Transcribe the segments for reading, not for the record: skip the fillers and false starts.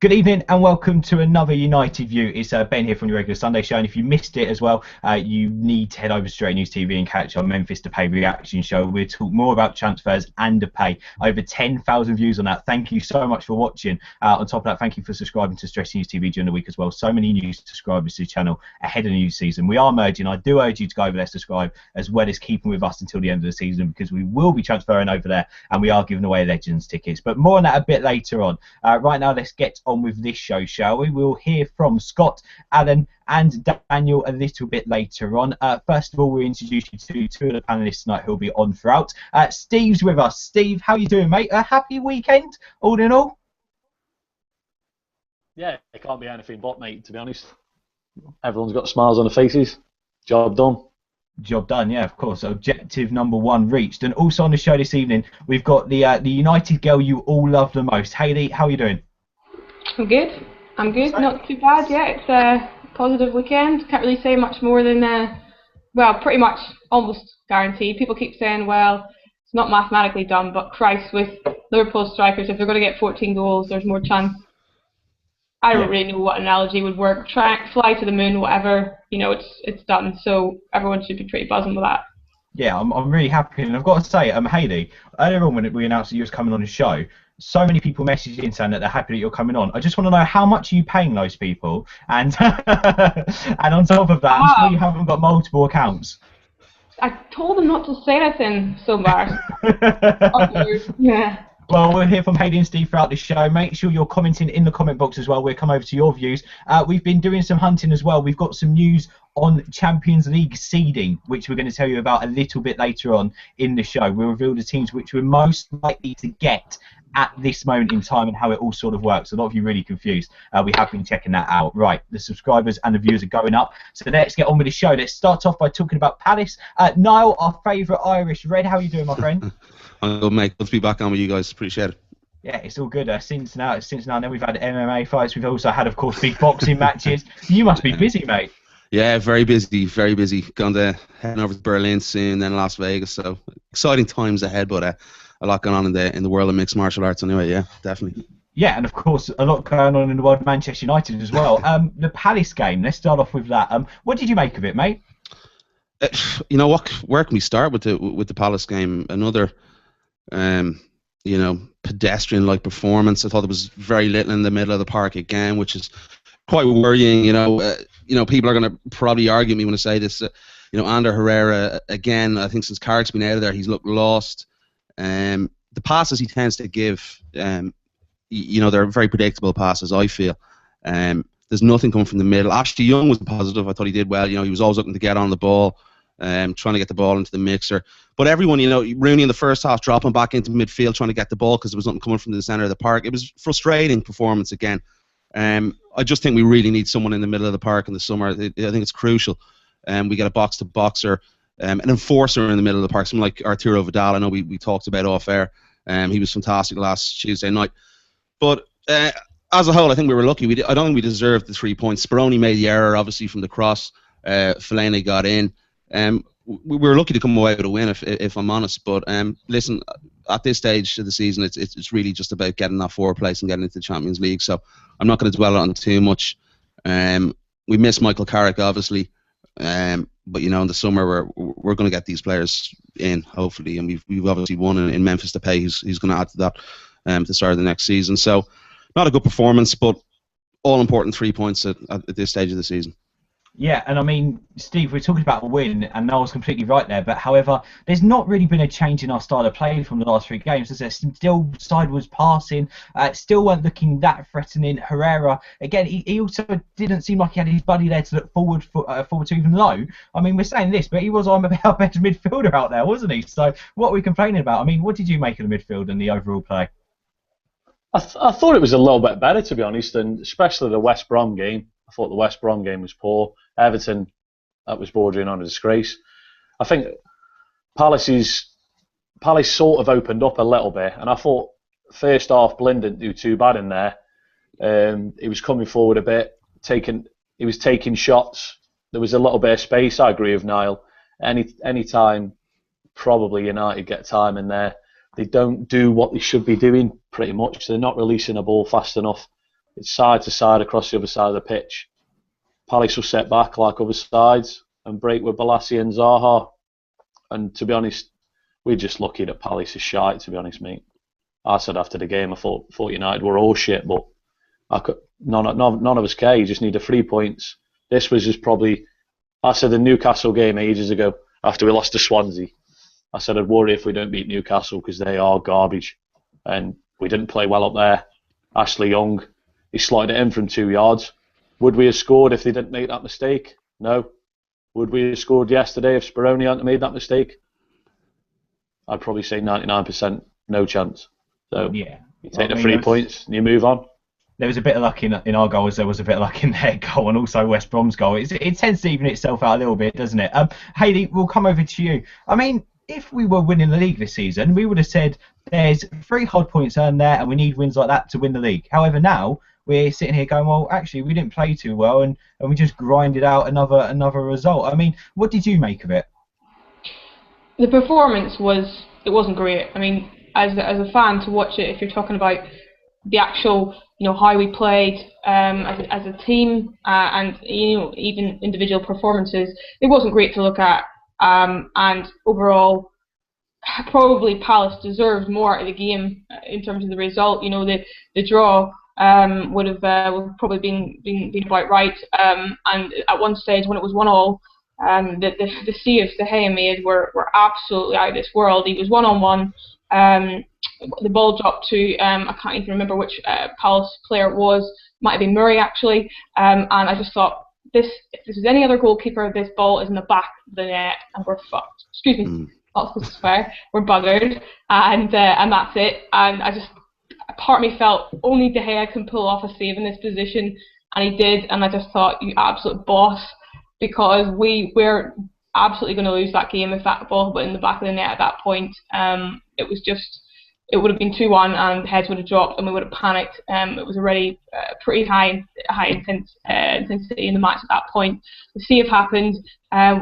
Good evening and welcome to another United View. It's Ben here from your regular Sunday show, and if you missed it as well, you need to head over to Straight News TV and catch our Memphis Depay reaction show. We'll talk more about transfers and Depay. Over 10,000 views on that. Thank you so much for watching. On top of that, thank you for subscribing to Straight News TV during the week as well. So many new subscribers to the channel ahead of the new season. We are merging. I do urge you to go over there, subscribe, as well as keeping with us until the end of the season, because we will be transferring over there and we are giving away Legends tickets. But more on that a bit later on. Right now, let's get on with this show, shall we? We'll hear from Scott, Alen and Daniel a little bit later on. First of all, we'll introduce you to two of the panellists tonight who'll be on throughout. Steve's with us. Steve, how you doing, mate? A happy weekend, all in all? Yeah, it can't be anything but, mate, to be honest. Everyone's got smiles on their faces. Job done. Job done, yeah, of course. Objective number one reached. And also on the show this evening, we've got the United girl you all love the most. Hayley, how are you doing? I'm good. Not too bad. Yeah, it's a positive weekend. Can't really say much more than, well, pretty much almost guaranteed. People keep saying, well, it's not mathematically done, but Christ, with Liverpool strikers, if they're going to get 14 goals, there's more chance. I don't really know what analogy would work. Fly to the moon, whatever. You know, it's done. So everyone should be pretty buzzing with that. Yeah, I'm really happy, and I've got to say, Hayley, earlier on when we announced that you was coming on the show, so many people messaged in saying that they're happy that you're coming on. I just want to know, how much are you paying those people? And and on top of that, I'm sure you haven't got multiple accounts. I told them not to say anything, so embarrassed. Yeah. Well, we'll hear from Hayley and Steve throughout the show. Make sure you're commenting in the comment box as well. We'll come over to your views. We've been doing some hunting as well. We've got some news on Champions League seeding, which we're going to tell you about a little bit later on in the show. We'll reveal the teams which we're most likely to get at this moment in time and how it all sort of works. A lot of you really confused. We have been checking that out. Right, the subscribers and the views are going up. So let's get on with the show. Let's start off by talking about Palace. Niall, our favourite Irish Red, how are you doing, my friend? I'm good, mate. Good to be back on with you guys. Appreciate it. Yeah, it's all good. Since now, and then we've had MMA fights. We've also had, of course, big boxing matches. You must be busy, mate. Yeah, very busy, very busy. Going to heading over to Berlin soon, then Las Vegas. So exciting times ahead, but a lot going on in the world of mixed martial arts. Anyway, yeah, definitely. Yeah, and of course, a lot going on in the world of Manchester United as well. The Palace game. Let's start off with that. What did you make of it, mate? You know what? Where can we start with the Palace game? Another, pedestrian-like performance. I thought there was very little in the middle of the park again, which is quite worrying. People are going to probably argue me when I say this. Ander Herrera again. I think since Carrick's been out of there, he's looked lost. The passes he tends to give, they're very predictable passes. I feel. There's nothing coming from the middle. Ashley Young was positive. I thought he did well. He was always looking to get on the ball. Trying to get the ball into the mixer. But everyone, Rooney in the first half dropping back into midfield trying to get the ball because there was nothing coming from the centre of the park. It was frustrating performance again. I just think we really need someone in the middle of the park in the summer. I think it's crucial. We get a box-to-boxer, an enforcer in the middle of the park, someone like Arturo Vidal. I know we talked about off air. He was fantastic last Tuesday night. But as a whole, I think we were lucky. I don't think we deserved the 3 points. Speroni made the error, obviously, from the cross. Fellaini got in. We were lucky to come away with a win, if I'm honest. But listen, at this stage of the season, it's really just about getting that forward place and getting into the Champions League. So I'm not going to dwell on it too much. We miss Michael Carrick, obviously, but in the summer we're going to get these players in, hopefully, and we've obviously won in Memphis Depay. He's going to add to that at the start of the next season. So not a good performance, but all important 3 points at this stage of the season. Yeah, and I mean, Steve, we're talking about a win, and Noel's completely right there. But however, there's not really been a change in our style of play from the last 3 games. There's still sideways passing, still weren't looking that threatening. Herrera, again, he also didn't seem like he had his buddy there to look forward to, even though, I mean, we're saying this, but he was our best midfielder out there, wasn't he? So what are we complaining about? I mean, what did you make of the midfield and the overall play? I thought it was a little bit better, to be honest, and especially the West Brom game. I thought the West Brom game was poor. Everton, that was bordering on a disgrace. I think Palace sort of opened up a little bit, and I thought first half Blind didn't do too bad in there. He was coming forward a bit, he was taking shots. There was a little bit of space. I agree with Niall. Any time, probably United get time in there. They don't do what they should be doing pretty much. They're not releasing a ball fast enough. it's side to side across the other side of the pitch. Palace will set back like other sides and break with Balassi and Zaha. And to be honest, we're just lucky that Palace is shite, to be honest, mate. I said after the game, I thought United were all shit, but none of us care. You just need the 3 points. This was just probably, I said the Newcastle game ages ago, after we lost to Swansea. I said I'd worry if we don't beat Newcastle because they are garbage. And we didn't play well up there. Ashley Young, he slotted it in from 2 yards. Would we have scored if they didn't make that mistake? No. Would we have scored yesterday if Speroni hadn't made that mistake? I'd probably say 99% no chance. So you take the 3 points and you move on. There was a bit of luck in our goals. There was a bit of luck in their goal, and also West Brom's goal. It tends to even itself out a little bit, doesn't it? Hayley, we'll come over to you. I mean, if we were winning the league this season, we would have said there's 3 hard points earned there, and we need wins like that to win the league. However, now we're sitting here going, well, actually, we didn't play too well, and we just grinded out another result. I mean, what did you make of it? The performance wasn't great. I mean, as a fan to watch it, if you're talking about the actual, how we played as a team and even individual performances, it wasn't great to look at. And overall, probably Palace deserved more out of the game in terms of the result. The draw would have probably been about right. And at one stage when it was 1-1, the saves De Gea made were absolutely out of this world. He was 1-on-1. The ball dropped to I can't even remember which Palace player it was. Might have been Murray actually. And I just thought, if this is any other goalkeeper, this ball is in the back of the net and we're fucked. Excuse me, not supposed to swear. We're buggered, and that's it. And part of me felt only De Gea can pull off a save in this position, and he did. And I just thought, you absolute boss, because we're absolutely going to lose that game if that ball went in the back of the net at that point. It would have been 2-1 and heads would have dropped and we would have panicked. It was already pretty high intensity in the match at that point. The save happened,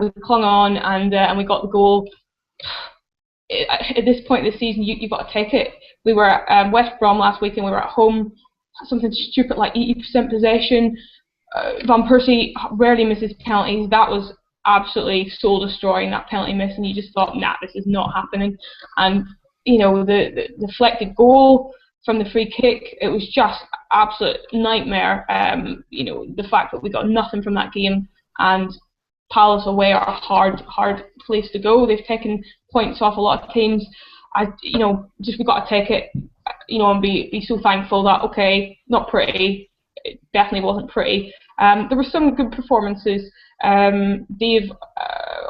we clung on and we got the goal. At this point in the season, you've got to take it. We were at West Brom last week and we were at home, something stupid like 80% possession. Van Persie rarely misses penalties. That was absolutely soul destroying, that penalty miss, and you just thought, nah, this is not happening. And the deflected goal from the free kick, it was just absolute nightmare. The fact that we got nothing from that game, and Palace away are a hard place to go. They've taken points off a lot of teams. We've got to take it, and be so thankful that, okay, not pretty, it definitely wasn't pretty. There were some good performances. Dave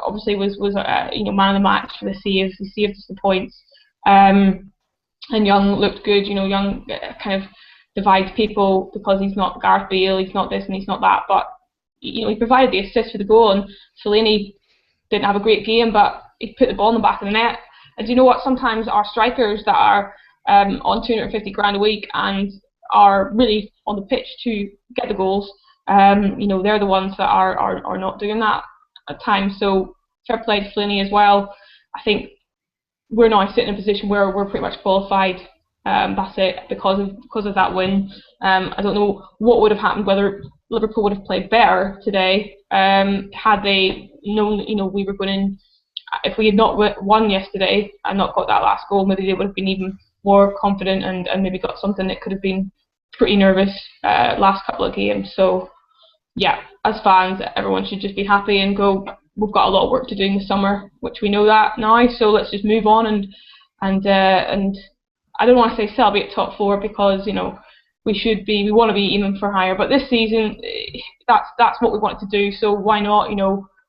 obviously was man of the match for the saves. He saved us the points. And Young looked good. Young kind of divides people because he's not Gareth Bale, he's not this and he's not that. But he provided the assist for the goal, and Fellaini didn't have a great game, but he put the ball in the back of the net. And do you know what? Sometimes our strikers that are on 250 grand a week and are really on the pitch to get the goals, they're the ones that are not doing that at times. So fair play to Fellaini as well. I think we're now sitting in a position where we're pretty much qualified. That's it, because of that win. I don't know what would have happened, whether Liverpool would have played better today had they known we were going in. If we had not won yesterday and not got that last goal, maybe they would have been even more confident and maybe got something that could have been pretty nervous last couple of games. So yeah, as fans, everyone should just be happy and go, we've got a lot of work to do in the summer, which we know that now, so let's just move on and I don't want to say celebrate top 4 because we want to be aiming for higher, but this season that's what we wanted to do, so why not?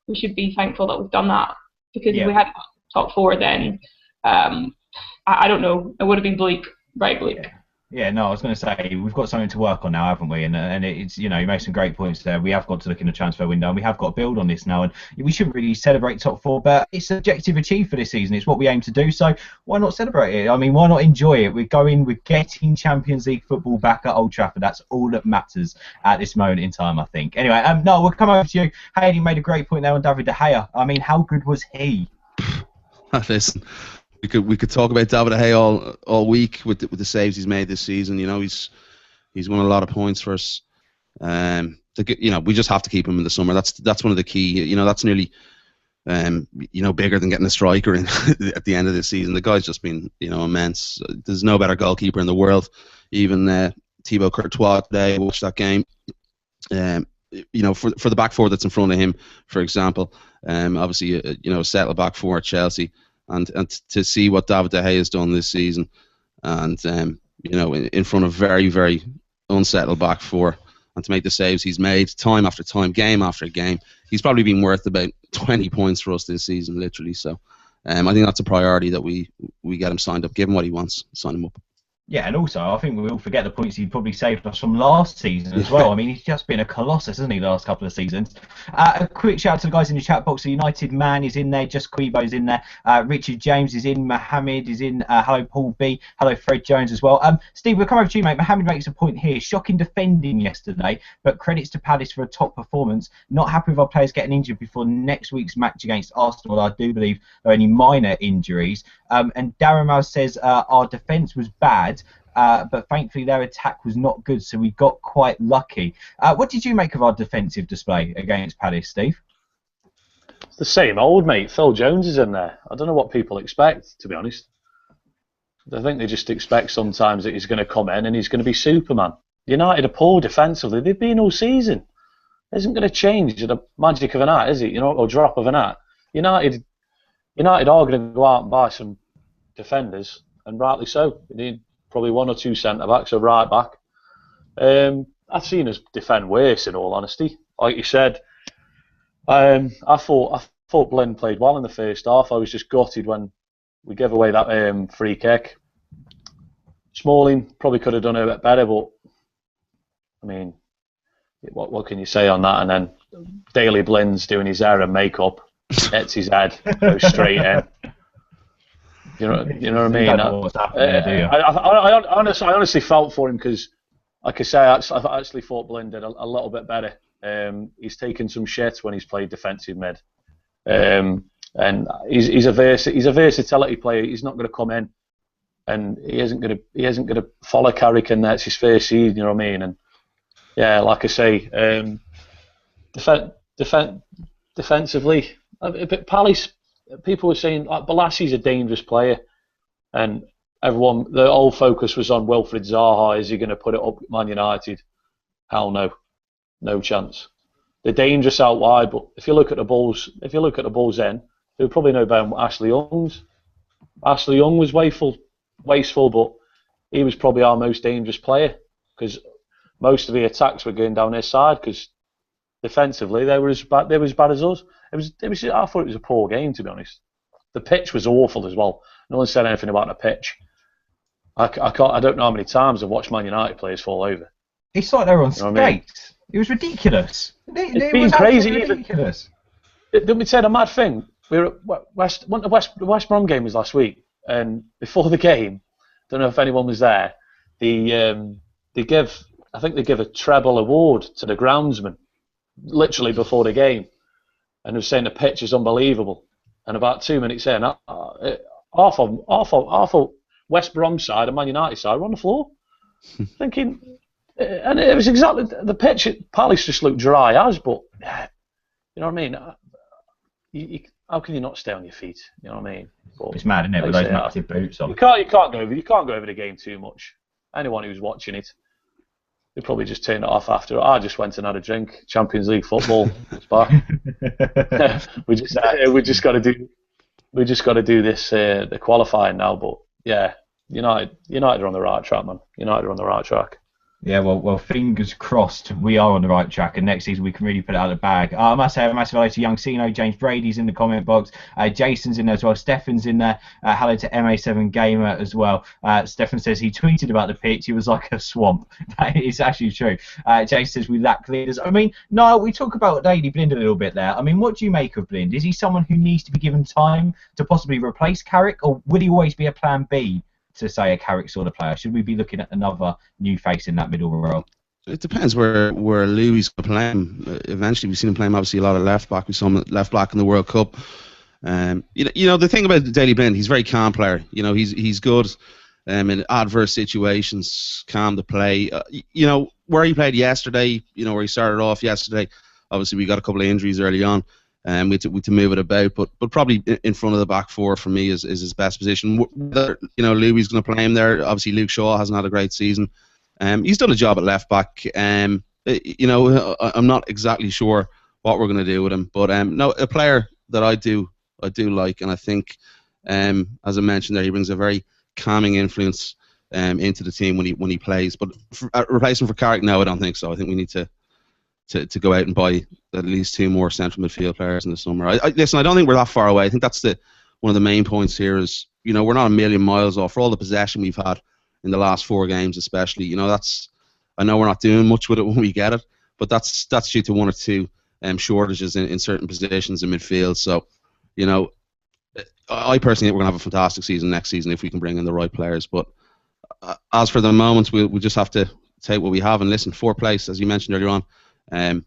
We should be thankful that we've done that, because if we had top 4, then I don't know, it would have been bleak, very bleak. Yeah, no, I was going to say, we've got something to work on now, haven't we? And it's, you made some great points there. We have got to look in the transfer window, and we have got to build on this now. And we shouldn't really celebrate top 4, but it's an objective achieved for this season. It's what we aim to do. So why not celebrate it? I mean, why not enjoy it? We're getting Champions League football back at Old Trafford. That's all that matters at this moment in time, I think. Anyway, no, we'll come over to you. Hayley made a great point there on David De Gea. I mean, how good was he? Listen. We could talk about David De Gea all week with the saves he's made this season. He's He's won a lot of points for us. We just have to keep him in the summer. That's one of the key. That's nearly bigger than getting a striker in at the end of the season. The guy's just been immense. There's no better goalkeeper in the world. Even Thibaut Courtois today, watched that game. For the back four that's in front of him, for example, obviously a settled back four at Chelsea, and to see what David De Gea has done this season, and in front of very, very unsettled back four, and to make the saves he's made time after time, game after game, he's probably been worth about 20 points for us this season, literally. So I think that's a priority, that we get him signed up, give him what he wants, sign him up. Yeah, and also I think we all forget the points he probably saved us from last season as well. I mean, he's just been a colossus, hasn't he, the last couple of seasons. A quick shout out to the guys in the chat box. The United Man is in there, Just Quebo is in there, Richard James is in, Mohammed is in, hello Paul B, hello Fred Jones as well. Steve, we'll come over to you, mate. Mohammed makes a point here. Shocking defending yesterday, but credits to Palace for a top performance. Not happy with our players getting injured before next week's match against Arsenal. I do believe there are only minor injuries. And Darren says our defence was bad, but thankfully their attack was not good, so we got quite lucky. What did you make of our defensive display against Palace, Steve? It's the same old, mate. Phil Jones is in there. I don't know what people expect, to be honest. I think they just expect sometimes that he's going to come in and he's going to be Superman. United are poor defensively. They've been all season. It isn't going to change at the magic of an hat, is it? Or drop of an hat. United are going to go out and buy some defenders, and rightly so. They need probably one or two centre-backs, a right-back. I've seen us defend worse, in all honesty. Like you said, I thought Blind played well in the first half. I was just gutted when we gave away that free kick. Smalling probably could have done it a bit better, but I mean, what can you say on that? And then Daley Blind's doing his hair and makeup, hits his head, goes straight in. You know what I mean? You don't know what's happening there, do you? I honestly felt for him because, like I say, I actually thought Blind did a little bit better. He's taken some shit when he's played defensive mid, and he's a versatility player. He's not going to come in, and he isn't going to follow Carrick, and that's his first season. You know what I mean? And yeah, like I say, defensively, but Palace. People were saying Bolassi's a dangerous player, and the whole focus was on Wilfried Zaha. Is he going to put it up with Man United? Hell no, no chance. They're dangerous out wide, but if you look at the Bulls, end, they would probably know better than Ashley Young's. Ashley Young was wasteful, but he was probably our most dangerous player because most of the attacks were going down his side because defensively they were as bad as us. I thought it was a poor game, to be honest. The pitch was awful as well. No one said anything about the pitch. I don't know how many times I've watched Man United players fall over. It's like they were on skates. It was ridiculous. It's been crazy. Ridiculous. Didn't we say the mad thing? We were at the West Brom game was last week, and before the game, don't know if anyone was there. They give a treble award to the groundsman, literally before the game. And was saying the pitch is unbelievable. And about 2 minutes in, half of West Brom side and Man United side were on the floor. Thinking, and it was exactly the pitch at Palace just looked dry as, but you know what I mean? How can you not stay on your feet? You know what I mean? But, it's mad, isn't it, with those massive boots on? You can't go over the game too much. Anyone who's watching it, they probably just turned it off after. I just went and had a drink. Champions League football. It's back. we just got to do this the qualifying now. But yeah, United are on the right track, man. United are on the right track. Yeah, well, fingers crossed we are on the right track, and next season we can really put it out of the bag. I must say a massive hello to Young Sino, James Brady's in the comment box, Jason's in there as well, Stefan's in there, hello to MA7 Gamer as well. Stefan says he tweeted about the pitch, it was like a swamp. That is actually true. Jason says we lack leaders. I mean, Niall, we talk about Daley Blind a little bit there. I mean, what do you make of Blind? Is he someone who needs to be given time to possibly replace Carrick, or would he always be a plan B to say a Carrick sort of player? Should we be looking at another new face in that middle role? It depends where Louis going to play him. Eventually, we've seen him playing obviously a lot of left back. We saw him left back in the World Cup. The thing about Daley Blind, he's a very calm player. He's good. in adverse situations, calm the play. You know, where he played yesterday, you know, where he started off yesterday, obviously we got a couple of injuries early on, and we had to move it about, but probably in front of the back four for me is his best position. Whether, you know, Louis going to play him there, obviously Luke Shaw hasn't had a great season. He's done a job at left back. You know, I'm not exactly sure what we're going to do with him, but no, a player that I do like, and I think, as I mentioned there, he brings a very calming influence into the team when he plays. But replacement for Carrick, no, I don't think so. I think we need to go out and buy at least 2 more central midfield players in the summer. Listen, I don't think we're that far away. I think that's one of the main points here is, you know, we're not a million miles off. For all the possession we've had in the last 4 games, especially, you know, I know we're not doing much with it when we get it, but that's due to 1 or 2 shortages in certain positions in midfield. So, you know, I personally think we're going to have a fantastic season next season if we can bring in the right players. But as for the moment, we just have to take what we have. And listen, 4th place, as you mentioned earlier on,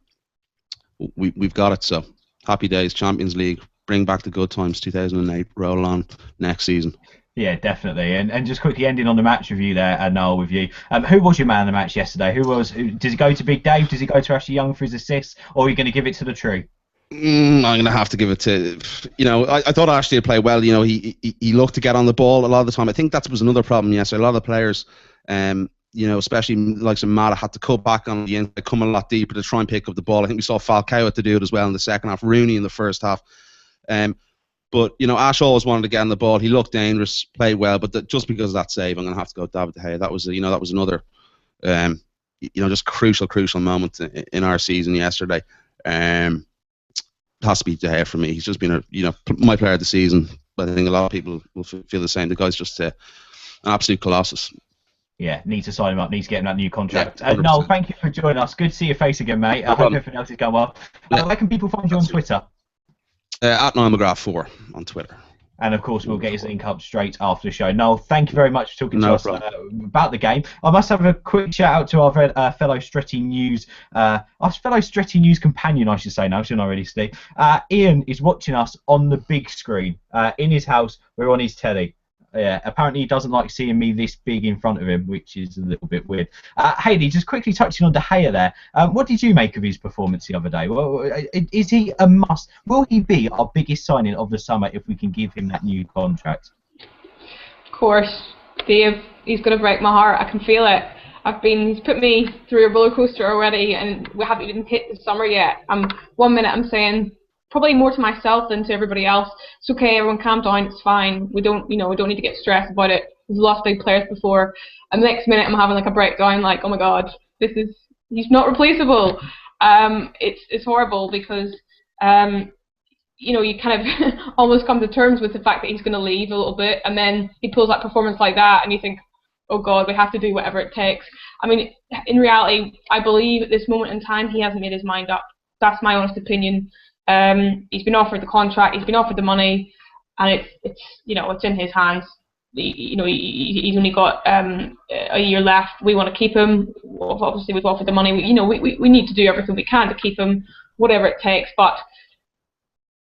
we've got it. So happy days, Champions League, bring back the good times, 2008, roll on next season. Yeah, definitely. And just quickly ending on the match review there, Niall, with you. Who was your man of the match yesterday? Does it go to Big Dave? Does it go to Ashley Young for his assists? Or are you going to give it to the True? I'm going to have to give it to, you know, I thought Ashley had played well. You know, he looked to get on the ball a lot of the time. I think that was another problem yesterday. A lot of the players, you know, especially like some Mata, had to cut back on the inside, come a lot deeper to try and pick up the ball. I think we saw Falcao had to do it as well in the second half, Rooney in the first half. But, you know, Ash always wanted to get on the ball. He looked dangerous, played well, but just because of that save, I'm going to have to go with David Depay. That was another, you know, just crucial moment in our season yesterday. It has to be Depay for me. He's just been my player of the season. But I think a lot of people will feel the same. The guy's just an absolute colossus. Yeah, need to sign him up. Need to get him that new contract. Yeah, Noel, thank you for joining us. Good to see your face again, mate. I hope everything else is going well. Where can people find you on Twitter? At Niall McGrath 4 on Twitter. And of course, we'll get his link up straight after the show. Noel, thank you very much for talking to us about the game. I must have a quick shout out to our fellow Stretty News, companion, I should say now, shouldn't I really, Steve? Ian is watching us on the big screen in his house. We're on his telly. Yeah, apparently he doesn't like seeing me this big in front of him, which is a little bit weird. Hayley, just quickly touching on De Gea there. What did you make of his performance the other day? Well, is he a must? Will he be our biggest signing of the summer if we can give him that new contract? Of course, Dave. He's going to break my heart. I can feel it. He's put me through a roller coaster already, and we haven't even hit the summer yet. 1 minute I'm saying, probably more to myself than to everybody else, it's okay, everyone calm down, it's fine, we don't need to get stressed about it, we've lost big players before, and the next minute I'm having like a breakdown, like, oh my god, he's not replaceable. It's horrible because you know, you kind of almost come to terms with the fact that he's going to leave a little bit, and then he pulls that performance like that, and you think, oh god, we have to do whatever it takes. I mean, in reality, I believe at this moment in time he hasn't made his mind up. That's my honest opinion. He's been offered the contract, he's been offered the money, and it's you know, it's in his hands. He's only got a year left. We want to keep him. Obviously, we've offered the money. We need to do everything we can to keep him, whatever it takes. But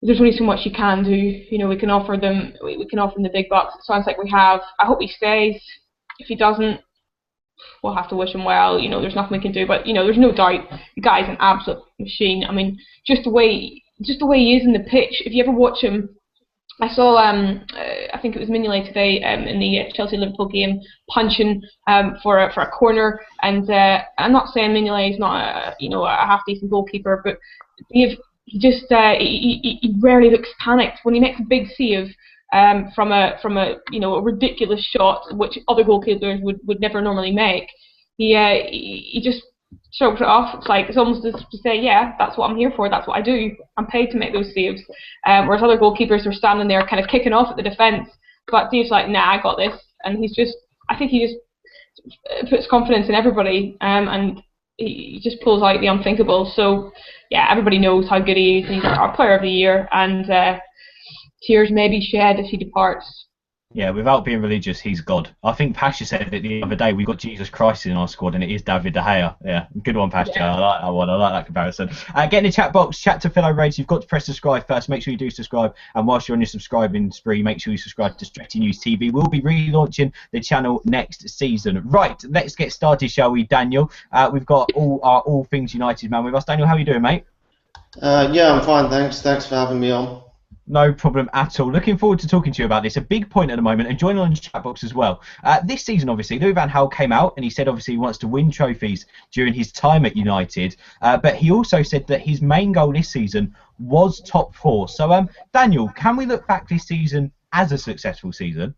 there's only so much you can do. You know, we can offer them the big bucks. It sounds like we have. I hope he stays. If he doesn't, we'll have to wish him well. You know, there's nothing we can do. But you know, there's no doubt the guy's an absolute machine. I mean, just the way he is in the pitch. If you ever watch him, I saw I think it was Mignolet today in the Chelsea-Liverpool game punching for a corner, and I'm not saying Mignolet is not a half decent goalkeeper, but he rarely looks panicked when he makes a big save from a a ridiculous shot which other goalkeepers would never normally make. He just shrugs it off. It's almost as to say, yeah, that's what I'm here for, that's what I do, I'm paid to make those saves. Whereas other goalkeepers are standing there kind of kicking off at the defence, but Dave's like, nah, I got this, and I think he just puts confidence in everybody, and he just pulls out the unthinkable. So yeah, everybody knows how good he is. He's our player of the year, and tears may be shed as he departs. Yeah, without being religious, he's God. I think Pasha said it the other day. We've got Jesus Christ in our squad, and it is David De Gea. Yeah, good one, Pasha. Yeah. I like that one. I like that comparison. Get in the chat box, chat to fellow Raids. You've got to press subscribe first. Make sure you do subscribe. And whilst you're on your subscribing spree, make sure you subscribe to Stretty News TV. We'll be relaunching the channel next season. Right, let's get started, shall we, Daniel? We've got all things United man with us. Daniel, how are you doing, mate? Yeah, I'm fine, thanks. Thanks for having me on. No problem at all. Looking forward to talking to you about this. A big point at the moment, and joining on the chat box as well. This season, obviously, Louis van Gaal came out and he said, obviously, he wants to win trophies during his time at United. But he also said that his main goal this season was top four. So, Daniel, can we look back this season as a successful season?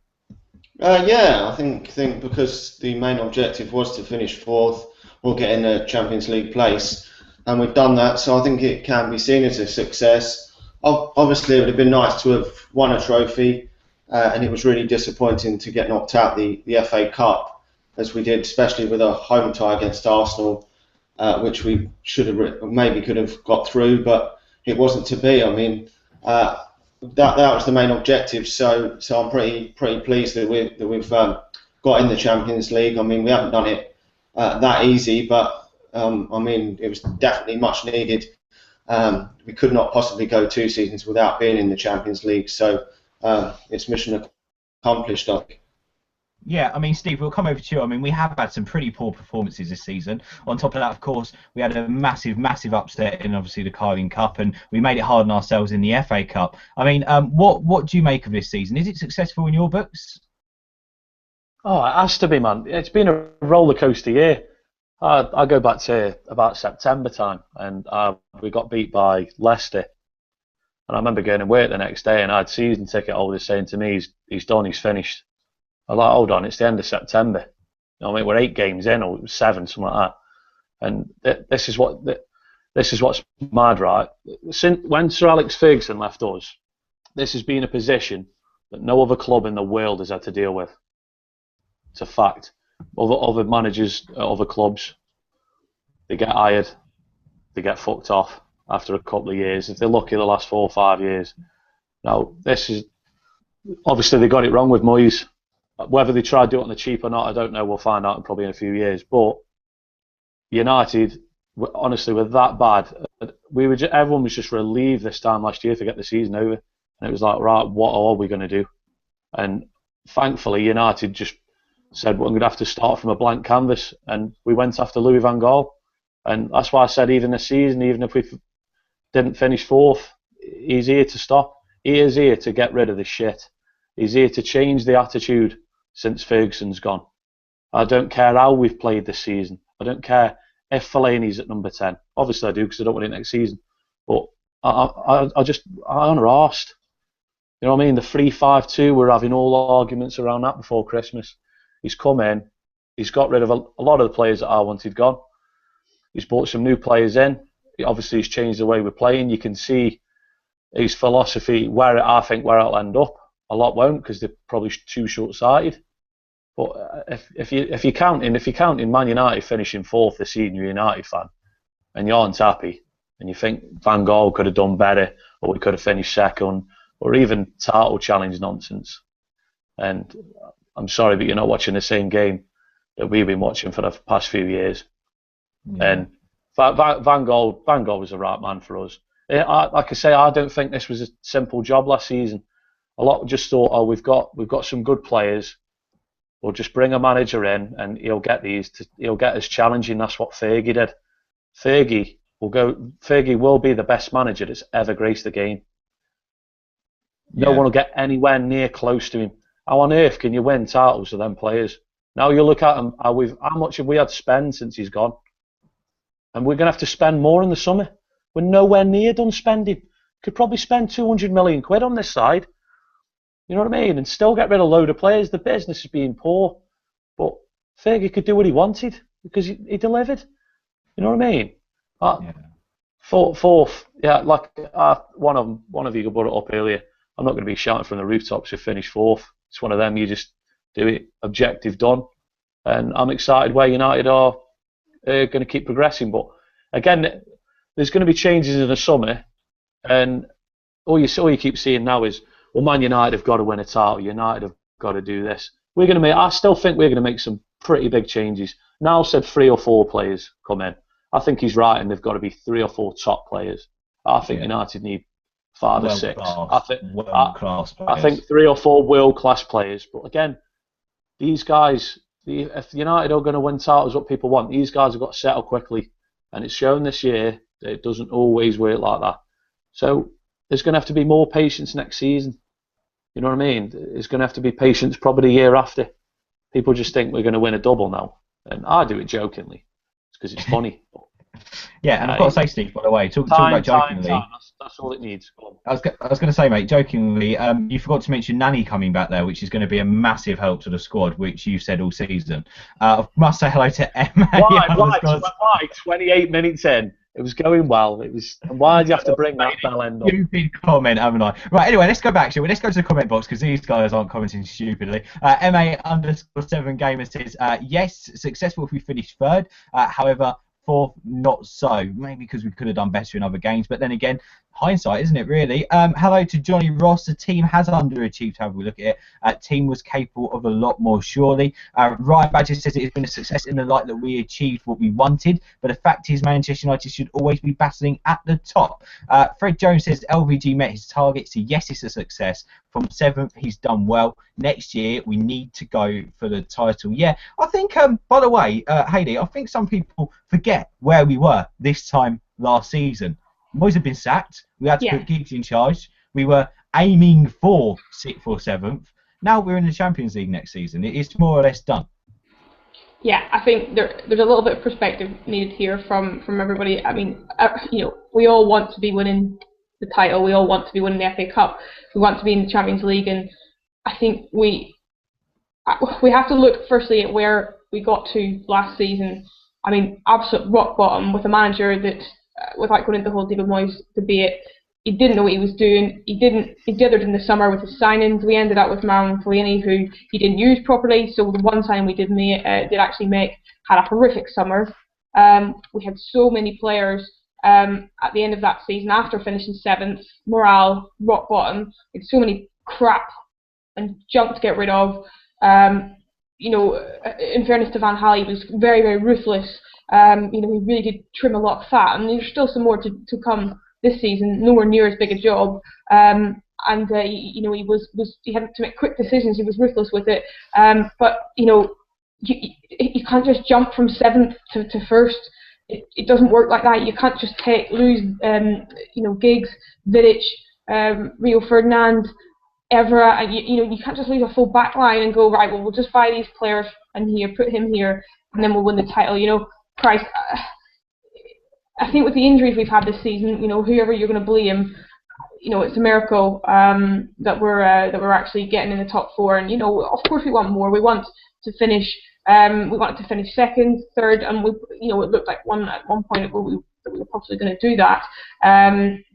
Yeah, I think because the main objective was to finish fourth or get in a Champions League place, and we've done that. So I think it can be seen as a success. Obviously, it would have been nice to have won a trophy, and it was really disappointing to get knocked out the FA Cup, as we did, especially with a home tie against Arsenal, which we should have maybe could have got through, but it wasn't to be. I mean, that was the main objective. So I'm pretty pleased that we've got in the Champions League. I mean, we haven't done it that easy, but I mean, it was definitely much needed. We could not possibly go 2 seasons without being in the Champions League, so it's mission accomplished, I think. Yeah, I mean, Steve, we'll come over to you. I mean, we have had some pretty poor performances this season. On top of that, of course, we had a massive upset in, obviously, the Carling Cup, and we made it hard on ourselves in the FA Cup. I mean, what do you make of this season? Is it successful in your books? Oh, it has to be, man. It's been a roller coaster year. I go back to about September time, and we got beat by Leicester. And I remember going to work the next day, and I had season ticket holders saying to me, he's done, he's finished. I'm like, hold on, it's the end of September. I mean, we're 8 games in, or 7, something like that. And this is what's mad, right? When Sir Alex Ferguson left us, this has been a position that no other club in the world has had to deal with. It's a fact. Other managers at other clubs, they get hired, they get fucked off after a couple of years. If they're lucky, the last 4 or 5 years. Now, this is obviously they got it wrong with Moyes. Whether they tried to do it on the cheap or not, I don't know. We'll find out probably in a few years. But United, honestly, were that bad. Everyone was just relieved this time last year to get the season over, and it was like, right, what are we going to do? And thankfully, United just said, well, I'm going to have to start from a blank canvas, and we went after Louis van Gaal. And that's why I said even this season, even if we didn't finish 4th, he's here to stop. He is here to get rid of this shit. He's here to change the attitude since Ferguson's gone. I don't care how we've played this season. I don't care if Fellaini's at number 10. Obviously I do, because I don't want it next season. But I'm unarsed. You know what I mean? The 3-5-2, we're having all arguments around that before Christmas. He's come in, he's got rid of a lot of the players that I wanted gone. He's brought some new players in. Obviously, he's changed the way we're playing. You can see his philosophy, I think where it'll end up. A lot won't, because they're probably too short-sighted. But if you're counting Man United finishing 4th this season, you're a United fan, and you aren't happy, and you think Van Gaal could have done better, or we could have finished 2nd, or even title challenge nonsense. And I'm sorry, but you're not watching the same game that we've been watching for the past few years. Yeah. And Van Gaal was the right man for us. Like I say, I don't think this was a simple job last season. A lot just thought, oh, we've got some good players. We'll just bring a manager in, and he'll get us challenging. That's what Fergie did. Fergie will be the best manager that's ever graced the game. No one will get anywhere near close to him. How on earth can you win titles with them players? Now you look at them, how much have we had to spend since he's gone? And we're going to have to spend more in the summer. We're nowhere near done spending. Could probably spend 200 million quid on this side. You know what I mean? And still get rid of a load of players. The business is being poor. But Fergie could do what he wanted, because he delivered. You know what I mean? Fourth, yeah, like one of you brought it up earlier. I'm not going to be shouting from the rooftops if finish 4th. It's one of them, you just do it, objective done. And I'm excited where United are going to keep progressing. But again, there's going to be changes in the summer, and all you keep seeing now is, well, Man United have got to win a title. United have got to do this. I still think we're going to make some pretty big changes. Niall said 3 or 4 players come in. I think he's right, and they've got to be 3 or 4 top players. I think United need 5 or 6. I think 3 or 4 world-class players. But again, these guys, if United are going to win titles, what people want, these guys have got to settle quickly. And it's shown this year that it doesn't always work like that. So there's going to have to be more patience next season. You know what I mean? There's going to have to be patience probably the year after. People just think we're going to win a double now. And I do it jokingly. It's because it's funny. Yeah, and I've got to say, Steve, by the way, talk about jokingly. That's all it needs. I was going to say, mate, jokingly, you forgot to mention Nani coming back there, which is going to be a massive help to the squad, which you've said all season. I must say hello to Emma. Why? 28 minutes in. It was going well. Why did you have to bring that bell end up? Stupid comment, haven't I? Right, anyway, let's go back, shall we? Let's go to the comment box, because these guys aren't commenting stupidly. MA_7gamer says, yes, successful if we finish 3rd. However, 4th, not so. Maybe because we could have done better in other games. But then again, hindsight, isn't it, really? Hello to Johnny Ross. The team has underachieved, however we look at it. Team was capable of a lot more, surely. Ryan Badger says it has been a success in the light that we achieved what we wanted. But the fact is, Manchester United should always be battling at the top. Fred Jones says LVG met his target, so yes, it's a success. From 7th, he's done well. Next year, we need to go for the title. Yeah, I think, by the way, Hayley, I think some people forget where we were this time last season. Moyes had been sacked. We had to put Giggs in charge. We were aiming for 6th or 7th. Now we're in the Champions League next season. It's more or less done. Yeah, I think there's a little bit of perspective needed here from everybody. I mean, we all want to be winning the title. We all want to be winning the FA Cup. We want to be in the Champions League, and I think we have to look firstly at where we got to last season. I mean, absolute rock bottom with a manager that, without going into the whole David Moyes debate, he didn't know what he was doing. He dithered in the summer with his signings. We ended up with Marlon Fellaini, who he didn't use properly. So the one signing we did actually make had a horrific summer. We had so many players at the end of that season after finishing 7th, morale rock bottom. We had so many crap and junk to get rid of. In fairness to Van Gaal, he was very, very ruthless. He really did trim a lot of fat, and there's still some more to come this season. Nowhere near as big a job, he had to make quick decisions. He was ruthless with it. But you can't just jump from 7th to 1st. It doesn't work like that. You can't just lose Giggs, Vidic, Rio Ferdinand, Evra, and you can't just lose a full back line and go, right, well, we'll just buy these players and put him here, and then we'll win the title. Christ, I think with the injuries we've had this season, whoever you're going to blame, it's a miracle that we're actually getting in the top 4, and of course we want more. We want to finish. We wanted to finish 2nd, 3rd, and it looked like at one point that we were possibly going to do that.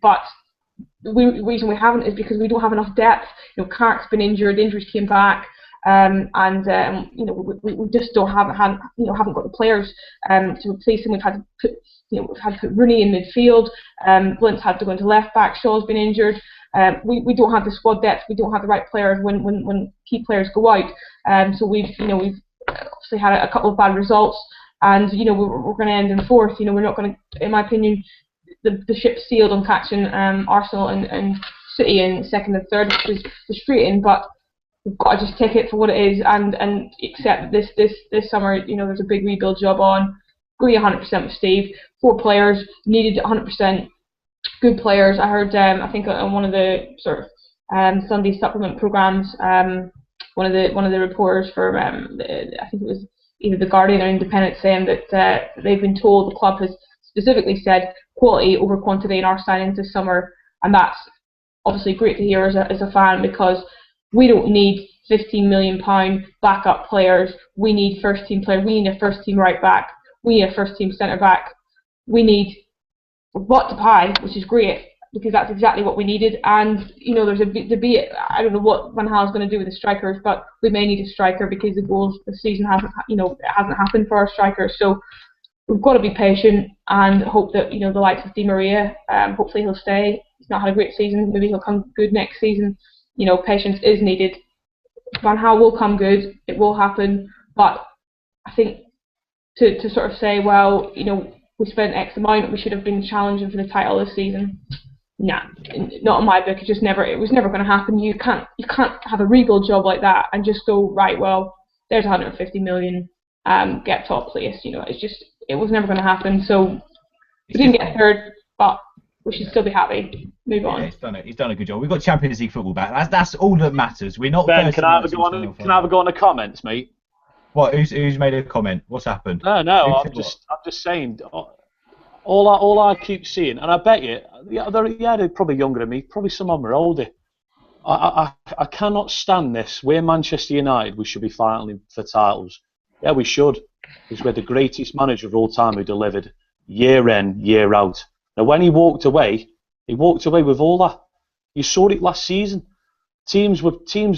But the reason we haven't is because we don't have enough depth. Clark's been injured, injuries came back, we just haven't got the players to replace him. We've had to put Rooney in midfield. Blint's had to go into left back. Shaw's been injured. We don't have the squad depth. We don't have the right players when key players go out. So we've obviously had a couple of bad results, and we're going to end in 4th. We're not going to, in my opinion, the ship's sealed on catching Arsenal and City in 2nd and 3rd, which is frustrating, but we've got to just take it for what it is and accept that this summer, there's a big rebuild job on. Agree 100% with Steve. 4 players needed 100% good players. I heard, I think on one of the sort of Sunday supplement programs, one of the reporters for I think it was either The Guardian or Independent, saying that they've been told, the club has specifically said quality over quantity in our signings this summer, and that's obviously great to hear as a fan, because we don't need £15 million backup players. We need first team players. We need a first team right back. We need a first team centre back. We've bought Depay, which is great, because that's exactly what we needed. And there's a debate. I don't know what Van Gaal's going to do with the strikers, but we may need a striker because the goals this season hasn't happened for our strikers. So we've got to be patient and hope that the likes of Di Maria, hopefully he'll stay. He's not had a great season. Maybe he'll come good next season. Patience is needed. Van Gaal will come good. It will happen. But I think to sort of say, well, we spent X amount, we should have been challenging for the title this season. Nah, not in my book. It was never going to happen. You can't have a rebuild job like that and just go, right, well, there's 150 million, get top place. It was never going to happen. So we didn't get third, but we should still be happy. Move on. He's done a good job. We've got Champions League football back. That's all that matters. We're not. Ben, can I have a go on the comments, mate? What? Who's made a comment? What's happened? No. I'm just saying. All I keep seeing, and I bet you, they're probably younger than me. Probably some of them are older. I cannot stand this. We're Manchester United. We should be fighting for titles. Yeah, we should. Because we're the greatest manager of all time who delivered year in, year out. Now, when he walked away with all that. You saw it last season. Teams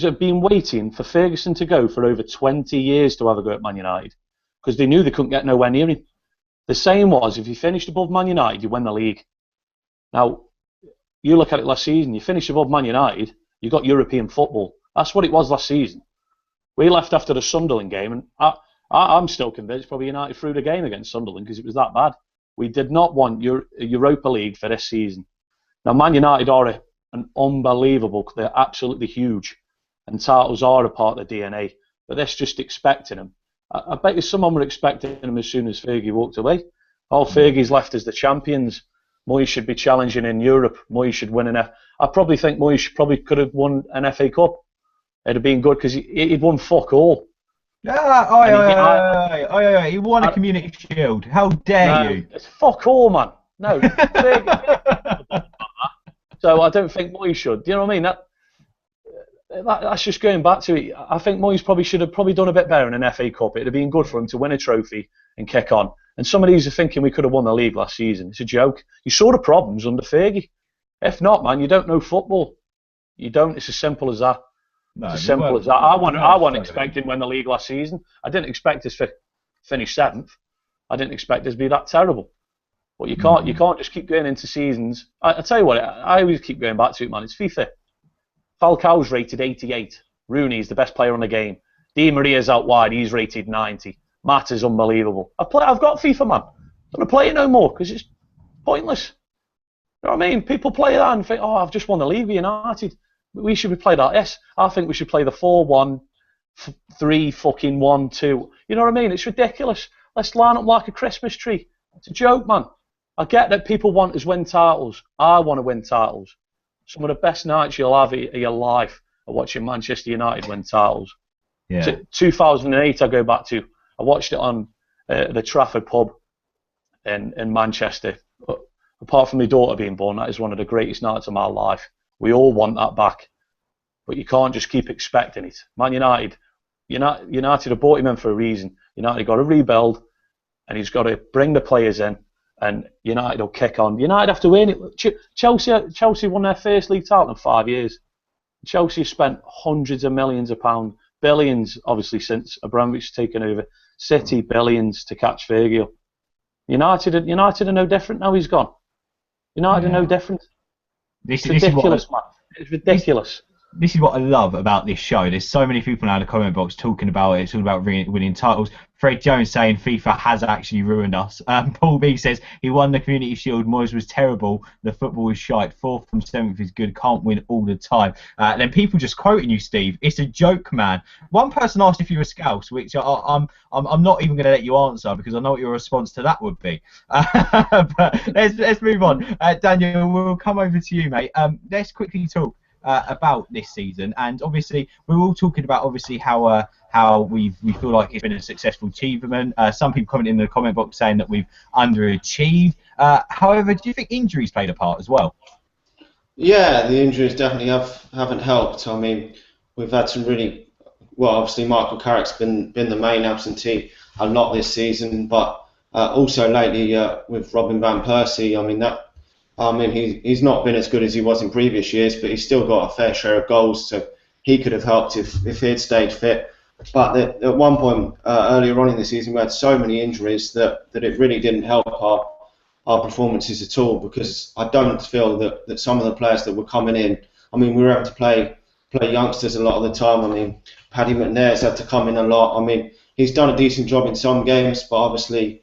have been waiting for Ferguson to go for over 20 years to have a go at Man United because they knew they couldn't get nowhere near him. The same was if you finished above Man United, you win the league. Now, you look at it last season, you finished above Man United, you got European football. That's what it was last season. We left after the Sunderland game, and I'm still convinced probably United threw the game against Sunderland because it was that bad. We did not want Europa League for this season. Now, Man United are an unbelievable, they're absolutely huge, and titles are a part of the DNA, but that's just expecting them. I bet you someone were expecting them as soon as Fergie walked away. Oh, Fergie's left as the champions. Moyes should be challenging in Europe. Moyes should win I probably think Moyes probably could have won an FA Cup. It'd have been good because he'd won fuck all. He won a Community Shield. How dare you? It's fuck all, man. No. So I don't think Moyes should. Do you know what I mean? That's just going back to it. I think Moyes probably should have done a bit better in an FA Cup. It'd have been good for him to win a trophy and kick on. And some of these are thinking we could have won the league last season. It's a joke. You saw the problems under Fergie. If not, man, you don't know football. You don't. It's as simple as that. It's as simple as that. I wasn't expecting to win the league last season. I didn't expect us to finish 7th. I didn't expect us to be that terrible. But you can't just keep going into seasons. I tell you what, I always keep going back to it, man. It's FIFA. Falcao's rated 88. Rooney's the best player on the game. Di Maria's out wide. He's rated 90. Matt is unbelievable. I've got FIFA, man. I'm going to play it no more because it's pointless. You know what I mean? People play that and think, oh, I've just won the league with United. We should be played like this. I think we should play the 4-1, 3-1-2. You know what I mean? It's ridiculous. Let's line up like a Christmas tree. It's a joke, man. I get that people want us win titles. I want to win titles. Some of the best nights you'll have in your life are watching Manchester United win titles. Yeah. 2008, I go back to. I watched it on the Trafford pub in Manchester. Apart from my daughter being born, that is one of the greatest nights of my life. We all want that back. But you can't just keep expecting it. Man United have brought him in for a reason. United got to rebuild, and he's got to bring the players in. And United will kick on. United have to win it. Chelsea won their first league title in 5 years. Chelsea spent hundreds of millions of pounds, billions, obviously, since Abramovich has taken over. City, billions to catch Fergie. United are no different now he's gone. United are no different. It's ridiculous, man. It's ridiculous. This is what I love about this show. There's so many people now in the comment box talking about it. It's all about winning titles. Fred Jones saying FIFA has actually ruined us. Paul B says he won the Community Shield. Moyes was terrible. The football is shite. 4th from 7th is good. Can't win all the time. Then people just quoting you, Steve. It's a joke, man. One person asked if you were Scouse, which I'm not even going to let you answer because I know what your response to that would be. But let's move on. Daniel, we'll come over to you, mate. Let's quickly talk about this season, and obviously we're all talking about how we feel like it's been a successful achievement. Some people commenting in the comment box saying that we've underachieved. However, do you think injuries played a part as well? Yeah, the injuries definitely haven't helped. I mean, we've had some obviously Michael Carrick's been the main absentee a lot this season, but also lately with Robin van Persie. He's not been as good as he was in previous years, but he's still got a fair share of goals, so he could have helped if he'd stayed fit. But at one point earlier on in the season, we had so many injuries that it really didn't help our performances at all, because I don't feel that some of the players that were coming in, we were able to play youngsters a lot of the time. Paddy McNair's had to come in a lot. I mean, he's done a decent job in some games, but obviously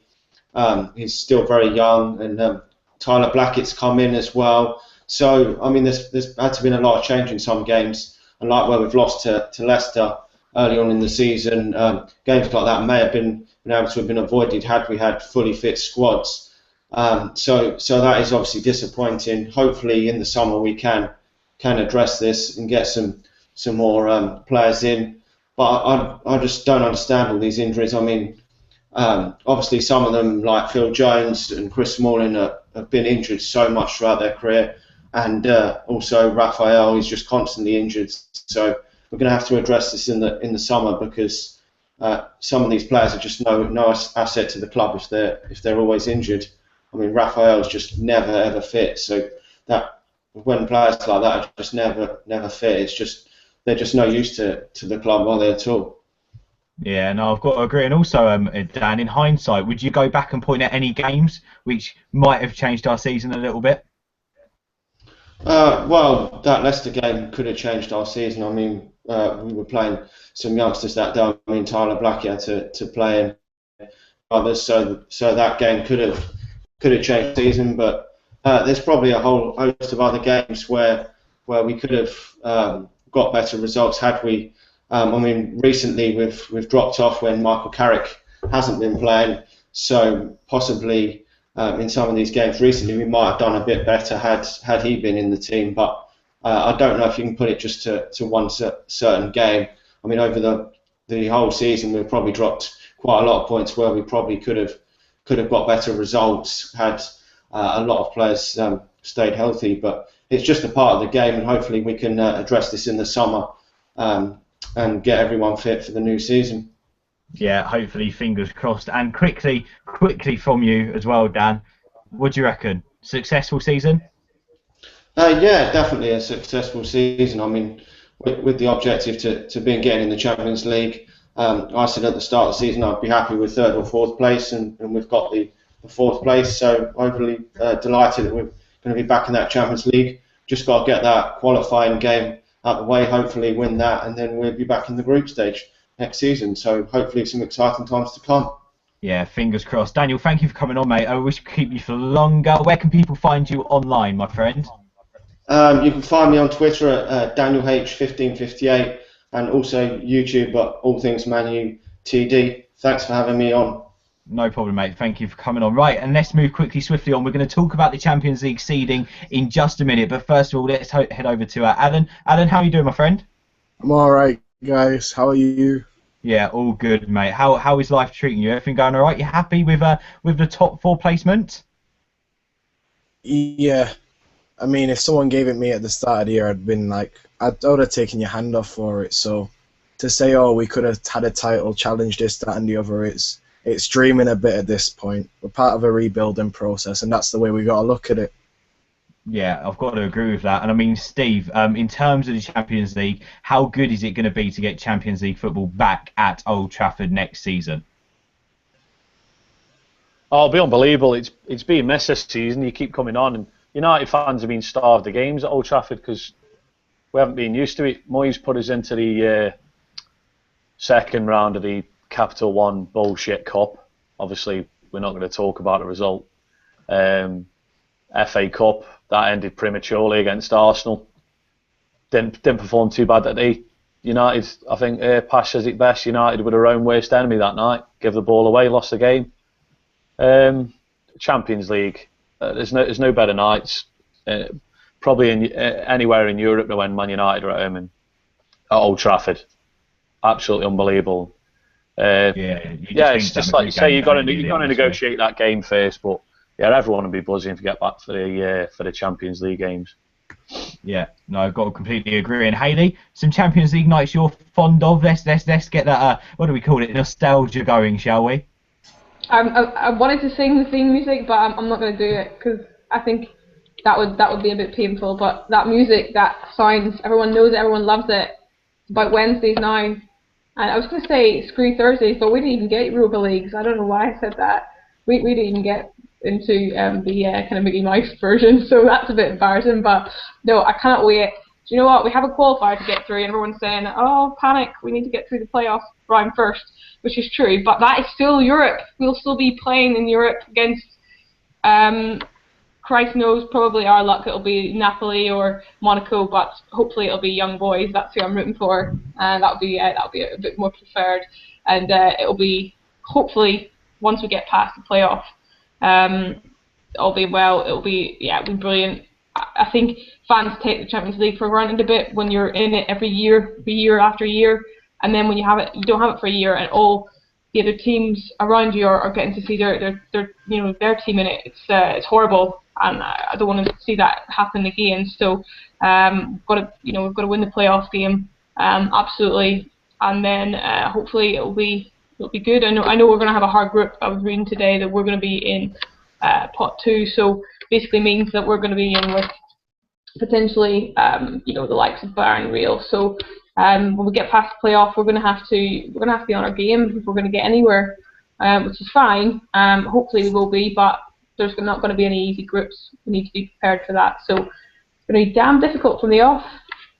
he's still very young, and Tyler Blackett's come in as well. So, I mean, there's had to be a lot of change in some games, and like where we've lost to Leicester early on in the season, games like that may have been able to have been avoided had we had fully fit squads. So that is obviously disappointing. Hopefully in the summer we can address this and get some more players in. But I just don't understand all these injuries. I mean, obviously some of them, like Phil Jones and Chris Smalling, have been injured so much throughout their career, and also Raphael is just constantly injured. So we're going to have to address this in the summer, because some of these players are just no asset to the club if they're always injured. I mean, Raphael's just never ever fit. So that when players like that are just never fit, it's just they're just no use to the club, are they at all? Yeah, no, I've got to agree. And also, Dan, in hindsight, would you go back and point at any games which might have changed our season a little bit? Well, that Leicester game could have changed our season. I mean, we were playing some youngsters that day. I mean, Tyler Blackett had to play and others, so that game could have changed the season. But there's probably a whole host of other games where we could have got better results had we. I mean, recently we've dropped off when Michael Carrick hasn't been playing, so possibly in some of these games recently we might have done a bit better had he been in the team. But I don't know if you can put it just to one certain game. I mean, over the whole season we've probably dropped quite a lot of points where we probably could have got better results had a lot of players stayed healthy. But it's just a part of the game, and hopefully we can address this in the summer and get everyone fit for the new season. Yeah, hopefully, fingers crossed. And quickly from you as well, Dan, what do you reckon? Successful season? Yeah, definitely a successful season. I mean, with the objective to getting in the Champions League, I said at the start of the season I'd be happy with third or fourth place, and we've got the fourth place. So hopefully, delighted that we're going to be back in that Champions League. Just got to get that qualifying game out the way, hopefully win that, and then we'll be back in the group stage next season. So hopefully some exciting times to come. Yeah, fingers crossed. Daniel, thank you for coming on, mate. I wish we could keep you for longer. Where can people find you online, my friend? You can find me on Twitter at DanielH1558, and also YouTube at All Things Man U TD. Thanks for having me on. No problem, mate. Thank you for coming on. Right, and let's move swiftly on. We're going to talk about the Champions League seeding in just a minute, but first of all, let's head over to Alen. Alen, how are you doing, my friend? I'm all right, guys. How are you? Yeah, all good, mate. How is life treating you? Everything going all right? You happy with the top 4 placement? Yeah. I mean, if someone gave it me at the start of the year, I'd been like, I would have taken your hand off for it. So to say, oh, we could have had a title, challenge this, that, and the other, it's dreaming a bit at this point. We're part of a rebuilding process, and that's the way we got to look at it. Yeah, I've got to agree with that. And I mean, Steve, in terms of the Champions League, how good is it going to be to get Champions League football back at Old Trafford next season? Oh, it'll be unbelievable. It's being missed this season. You keep coming on, and United fans have been starved of games at Old Trafford because we haven't been used to it. Moyes put us into the second round of the Capital One bullshit cup. Obviously, we're not going to talk about the result. FA Cup, that ended prematurely against Arsenal. Didn't perform too bad that day. United, I think Pash says it best, United were their own worst enemy that night. Give the ball away, lost the game. Champions League, there's no better nights. Probably anywhere in Europe than when Man United are at home and at Old Trafford. Absolutely unbelievable. It's just like you say, you've got to negotiate that game first, but yeah, everyone will be buzzing to get back for the Champions League games. Yeah, no, I've got to completely agree. And Hayley, some Champions League nights you're fond of? Let's get that what do we call it? Nostalgia going, shall we? I wanted to sing the theme music, but I'm not going to do it because I think that would be a bit painful. But that music, that sounds, everyone knows it, everyone loves it. It's about Wednesdays now. And I was going to say screw Thursdays, but we didn't even get Europa Leagues. I don't know why I said that. We didn't even get into the kind of Mickey Mouse version, so that's a bit embarrassing. But no, I cannot wait. do you know what, we have a qualifier to get through, and everyone's saying, oh, panic, we need to get through the playoff round first, which is true, but that is still Europe. We'll still be playing in Europe against, Christ knows, probably our luck, it'll be Napoli or Monaco, but hopefully it'll be young boys. That's who I'm rooting for, and that'll be a bit more preferred, and it'll be, hopefully, once we get past the playoff, all being well, it'll be brilliant. I think fans take the Champions League for granted a bit when you're in it every year after year, and then when you don't have it for a year, and all the other teams around you are getting to see their team in it. It's horrible, and I don't want to see that happen again. So we've got to win the playoff game, absolutely, and then hopefully it'll be good. I know we're going to have a hard group. I was reading today that we're going to be in pot 2, so basically means that we're going to be in with potentially the likes of Bayern and Real. So when we get past the playoff, we're going to have to be on our game if we're going to get anywhere, which is fine. Hopefully we will be, but there's not going to be any easy groups. We need to be prepared for that. So it's going to be damn difficult from the off,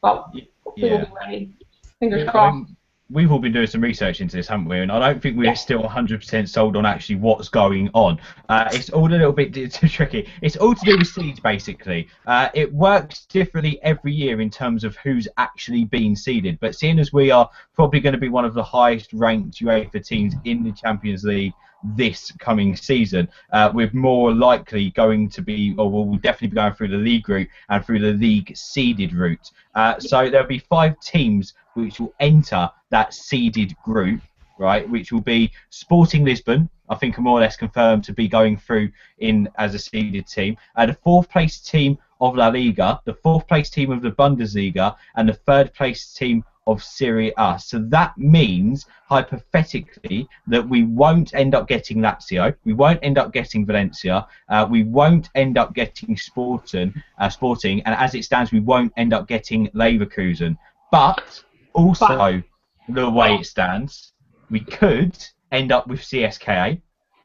but hopefully we'll be ready. Fingers crossed. We've all been doing some research into this, haven't we? And I don't think we're still 100% sold on actually what's going on. It's all a little bit tricky. It's all to do with seeds, basically. It works differently every year in terms of who's actually being seeded. But seeing as we are probably going to be one of the highest ranked UEFA teams in the Champions League this coming season, we're more likely going to be, or we'll definitely be going through the league route and through the league seeded route. So there'll be 5 teams which will enter that seeded group, right, which will be Sporting Lisbon, I think are more or less confirmed to be going through in as a seeded team, the 4th place team of La Liga, the 4th place team of the Bundesliga, and the 3rd place team of Serie A. So that means, hypothetically, that we won't end up getting Lazio, we won't end up getting Valencia, we won't end up getting Sporting, and as it stands, we won't end up getting Leverkusen. But also, the way it stands, we could end up with CSKA,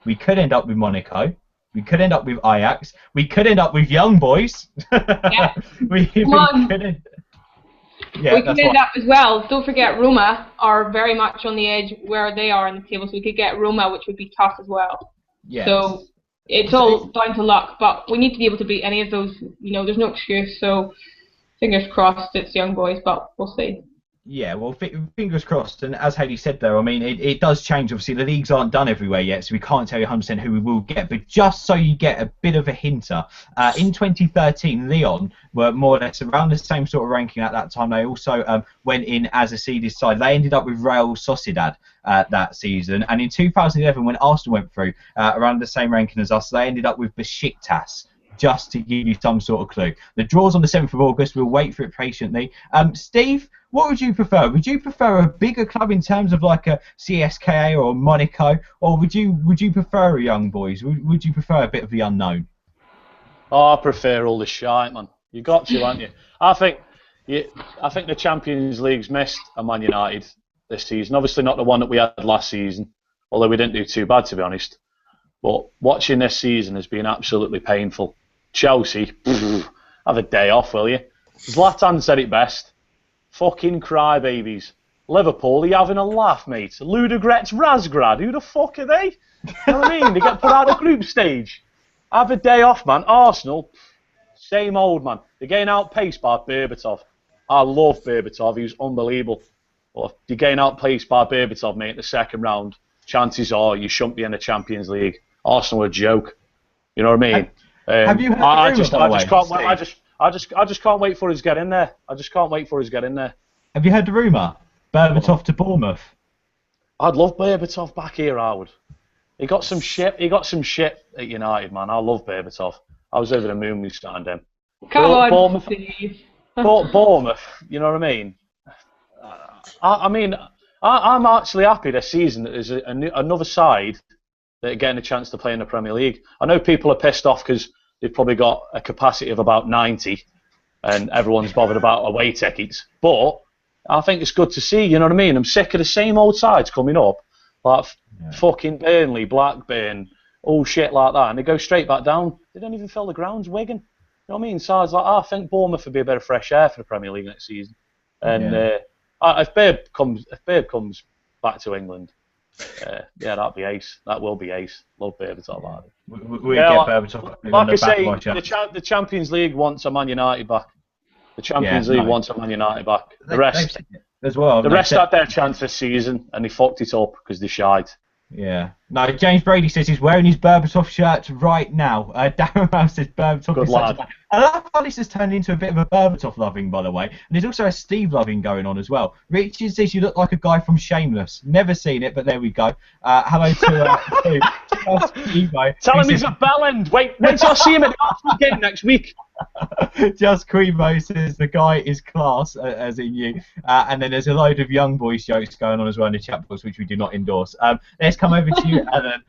we could end up with Monaco, we could end up with Ajax, we could end up with Young Boys. Yeah. we could end up as well. Don't forget, Roma are very much on the edge where they are in the table, so we could get Roma, which would be tough as well. Yes. So it's all down to luck, but we need to be able to beat any of those. There's no excuse. So fingers crossed, it's Young Boys, but we'll see. Yeah, well, fingers crossed. And as Hayley said there, I mean, it does change. Obviously, the leagues aren't done everywhere yet, so we can't tell you 100% who we will get. But just so you get a bit of a hinter, in 2013, Lyon were more or less around the same sort of ranking at that time. They also went in as a seeded side. They ended up with Real Sociedad that season. And in 2011, when Arsenal went through around the same ranking as us, they ended up with Besiktas. Just to give you some sort of clue. The draw's on the 7th of August. We'll wait for it patiently. Steve, what would you prefer? Would you prefer a bigger club in terms of like a CSKA or Monaco, or would you prefer a Young Boys? Would you prefer a bit of the unknown? Oh, I prefer all the shite, man. You got to, haven't you? I think the Champions League's missed a Man United this season. Obviously not the one that we had last season, although we didn't do too bad, to be honest. But watching this season has been absolutely painful. Chelsea, have a day off, will you? Zlatan said it best. Fucking crybabies. Liverpool, are you having a laugh, mate? Ludogorets Razgrad, who the fuck are they? You know what I mean? They get put out of the group stage. Have a day off, man. Arsenal, same old, man. They're getting outpaced by Berbatov. I love Berbatov, he was unbelievable. But if you're getting outpaced by Berbatov, mate, in the second round, chances are you shouldn't be in the Champions League. Arsenal are a joke. You know what I mean? Have you heard I just can't wait for us to get in there. I just can't wait for us to get in there. Have you heard the rumour? Berbatov to Bournemouth. I'd love Berbatov back here, I would. He got some shit at United, man. I love Berbatov. I was over the moon when we signed him. Come on, Bournemouth, Steve. Bournemouth, you know what I mean? I'm actually happy this season that there's another side that are getting a chance to play in the Premier League. I know people are pissed off because they've probably got a capacity of about 90 and everyone's bothered about away tickets. But I think it's good to see, you know what I mean? I'm sick of the same old sides coming up, like fucking Burnley, Blackburn, all shit like that, and they go straight back down. They don't even fill the grounds, Wigan. know what I mean? So I was like, I think Bournemouth would be a bit of fresh air for the Premier League next season. And if Babe comes back to England, that'll be ace. That will be ace. Love Berbatov. We get Berbatov. Like I say, the Champions League wants a Man United back. The Champions League wants a Man United back. The rest as well. The rest had their chance this season and they fucked it up because they shied. Yeah. No, James Brady says he's wearing his Berbatov shirt right now. Darren Mouse says Berbatov is such a... I love how this has turned into a bit of a Berbatov loving, by the way. And there's also a Steve loving going on as well. Richard says you look like a guy from Shameless. Never seen it, but there we go. Hello to Evo. Tell him he's a bellend. Wait till I see him at the Arsenal game next week. Just Creebo says the guy is class, as in you. And then there's a load of young boys jokes going on as well in the chat box, which we do not endorse. Let's come over to you, Alan.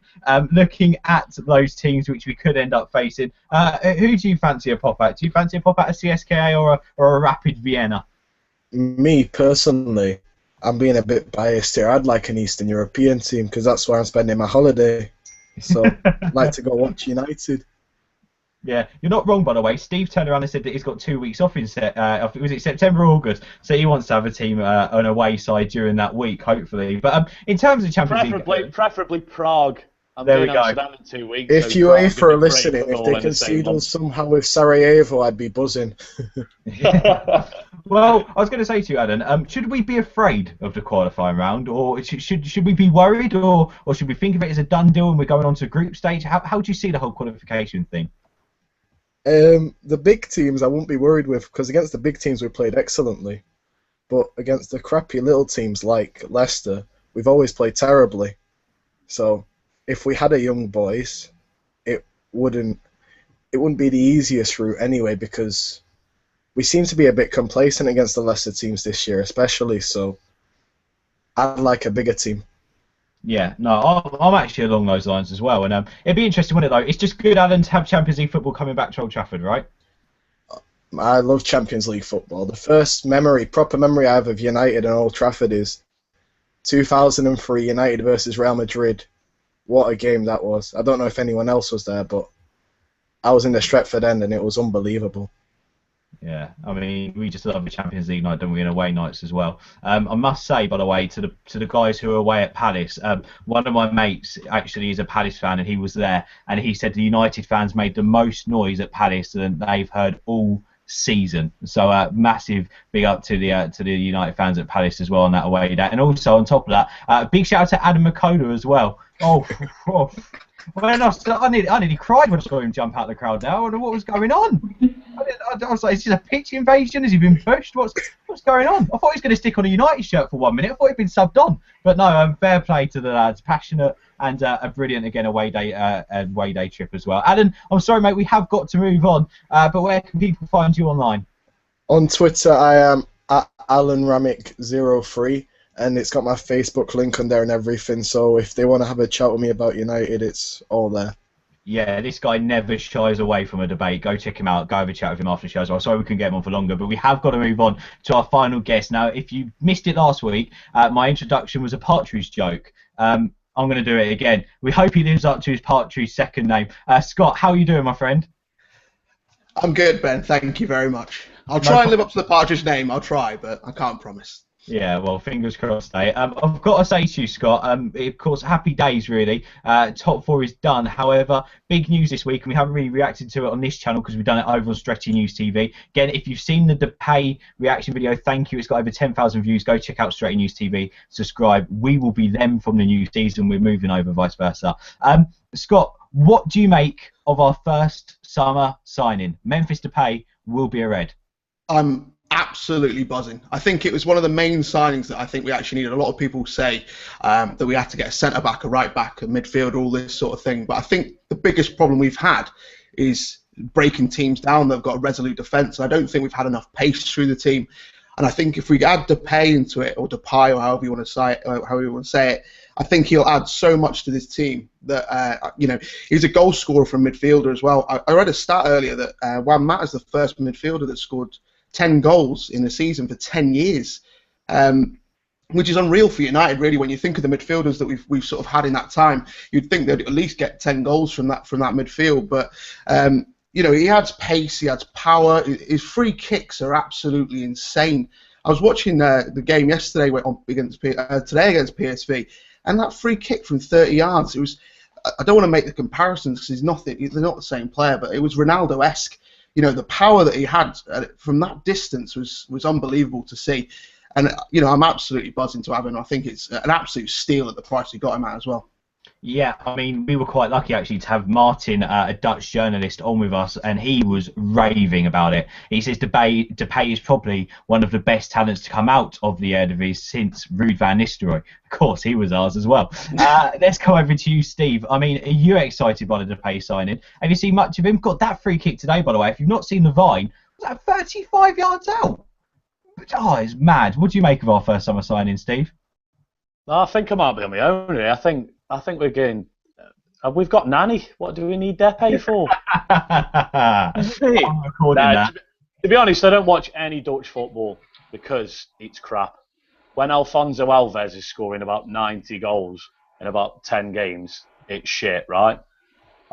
Looking at those teams which we could end up facing, who do you fancy a pop at? Do you fancy a pop at a CSKA or a Rapid Vienna? Me, personally, I'm being a bit biased here. I'd like an Eastern European team because that's where I'm spending my holiday. So I'd like to go watch United. Yeah, you're not wrong, by the way. Steve turned around and said that he's got 2 weeks off in was it September or August? So he wants to have a team on a away side during that week, hopefully. But in terms of Champions League, preferably Prague. There we go. In 2 weeks, if UEFA are listening, if they concede us somehow with Sarajevo, I'd be buzzing. Well, I was going to say to you, Alan, should we be afraid of the qualifying round, or should we be worried, or should we think of it as a done deal and we're going on to group stage? How do you see the whole qualification thing? The big teams I won't be worried with because against the big teams we played excellently, but against the crappy little teams like Leicester, we've always played terribly. So if we had a young boys, it wouldn't be the easiest route anyway because we seem to be a bit complacent against the Leicester teams this year, especially. So I'd like a bigger team. Yeah, no, I'm actually along those lines as well, and it'd be interesting, wouldn't it, though? It's just good, Alan, to have Champions League football coming back to Old Trafford, right? I love Champions League football. The first proper memory I have of United and Old Trafford is 2003 United versus Real Madrid. What a game that was. I don't know if anyone else was there, but I was in the Stretford end and it was unbelievable. Yeah, I mean, we just love the Champions League night, don't we, and away nights as well. I must say, by the way, to the guys who are away at Palace, one of my mates actually is a Palace fan, and he was there, and he said the United fans made the most noise at Palace than they've heard all season. So massive big up to the United fans at Palace as well on that away day, and also on top of that, big shout out to Adam McCullough as well. Oh. I nearly cried when I saw him jump out of the crowd there. I wonder what was going on. I was like, is this a pitch invasion? Has he been pushed? What's going on? I thought he was going to stick on a United shirt for 1 minute. I thought he'd been subbed on. But no, fair play to the lads. Passionate and a brilliant, again, away day trip as well. Alan, I'm sorry, mate, we have got to move on. But where can people find you online? On Twitter, I am at AlanRamick03. And it's got my Facebook link on there and everything, so if they want to have a chat with me about United, it's all there. Yeah, this guy never shies away from a debate. Go check him out. Go have a chat with him after the show as well. Sorry we couldn't get him on for longer, but we have got to move on to our final guest. Now, if you missed it last week, my introduction was a Partridge joke. I'm going to do it again. We hope he lives up to his Partridge second name. Scott, how are you doing, my friend? I'm good, Ben. Thank you very much. I'll try and live up to the Partridge name. I'll try, but I can't promise. Yeah, well, fingers crossed, eh? I've got to say to you, Scott, of course, happy days, really. Top four is done. However, big news this week, and we haven't really reacted to it on this channel because we've done it over on Stretchy News TV. Again, if you've seen the Depay reaction video, thank you. It's got over 10,000 views. Go check out Stretchy News TV. Subscribe. We will be them from the new season. We're moving over, vice versa. Scott, what do you make of our first summer signing? Memphis Depay will be a Red. I'm absolutely buzzing. I think it was one of the main signings that I think we actually needed. A lot of people say that we had to get a centre-back, a right-back, a midfield, all this sort of thing. But I think the biggest problem we've had is breaking teams down that have got a resolute defence. And I don't think we've had enough pace through the team. And I think if we add Depay into it, or Depay, or however you want to say it, I think he'll add so much to this team that, he's a goal scorer from midfielder as well. I read a stat earlier that Juan Mata is the first midfielder that scored 10 goals in a season for 10 years, which is unreal for United, really. When you think of the midfielders that we've sort of had in that time, you'd think they'd at least get 10 goals from that midfield. But you know, he adds pace, he adds power. His free kicks are absolutely insane. I was watching the game yesterday today against PSV, and that free kick from 30 yards, it was. I don't want to make the comparisons because they're not the same player, but it was Ronaldo-esque. You know, the power that he had from that distance was unbelievable to see. And, you know, I'm absolutely buzzing to have him. I think it's an absolute steal at the price he got him at as well. Yeah, I mean, we were quite lucky actually to have Martin, a Dutch journalist, on with us, and he was raving about it. He says Depay is probably one of the best talents to come out of the Eredivisie since Ruud van Nistelrooy. Of course, he was ours as well. Let's go over to you, Steve. I mean, are you excited by the Depay signing? Have you seen much of him? Got that free kick today, by the way. If you've not seen the Vine, was that 35 yards out? Oh, it's mad. What do you make of our first summer signing, Steve? I think I might be on my own here. I think we're getting. We've got Nani. What do we need Depay for? I'm recording that. To be honest, I don't watch any Dutch football because it's crap. When Alfonso Alves is scoring about 90 goals in about 10 games, it's shit, right?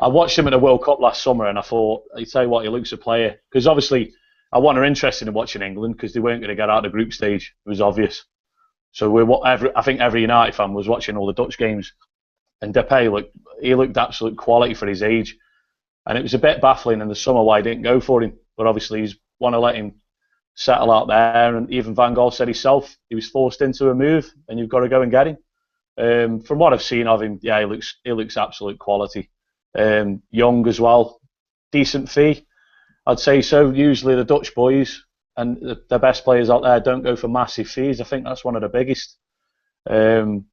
I watched him at the World Cup last summer and I thought, I tell you what, he looks a player. Because obviously, I wasn't interested in watching England because they weren't going to get out of the group stage. It was obvious. So I think every United fan was watching all the Dutch games. And Depay looked absolute quality for his age. And it was a bit baffling in the summer why I didn't go for him. But obviously, he's want to let him settle out there. And even Van Gaal said himself, he was forced into a move, and you've got to go and get him. From what I've seen of him, yeah, he looks absolute quality. Young as well, decent fee, I'd say so. Usually the Dutch boys and the best players out there don't go for massive fees. I think that's one of the biggest. But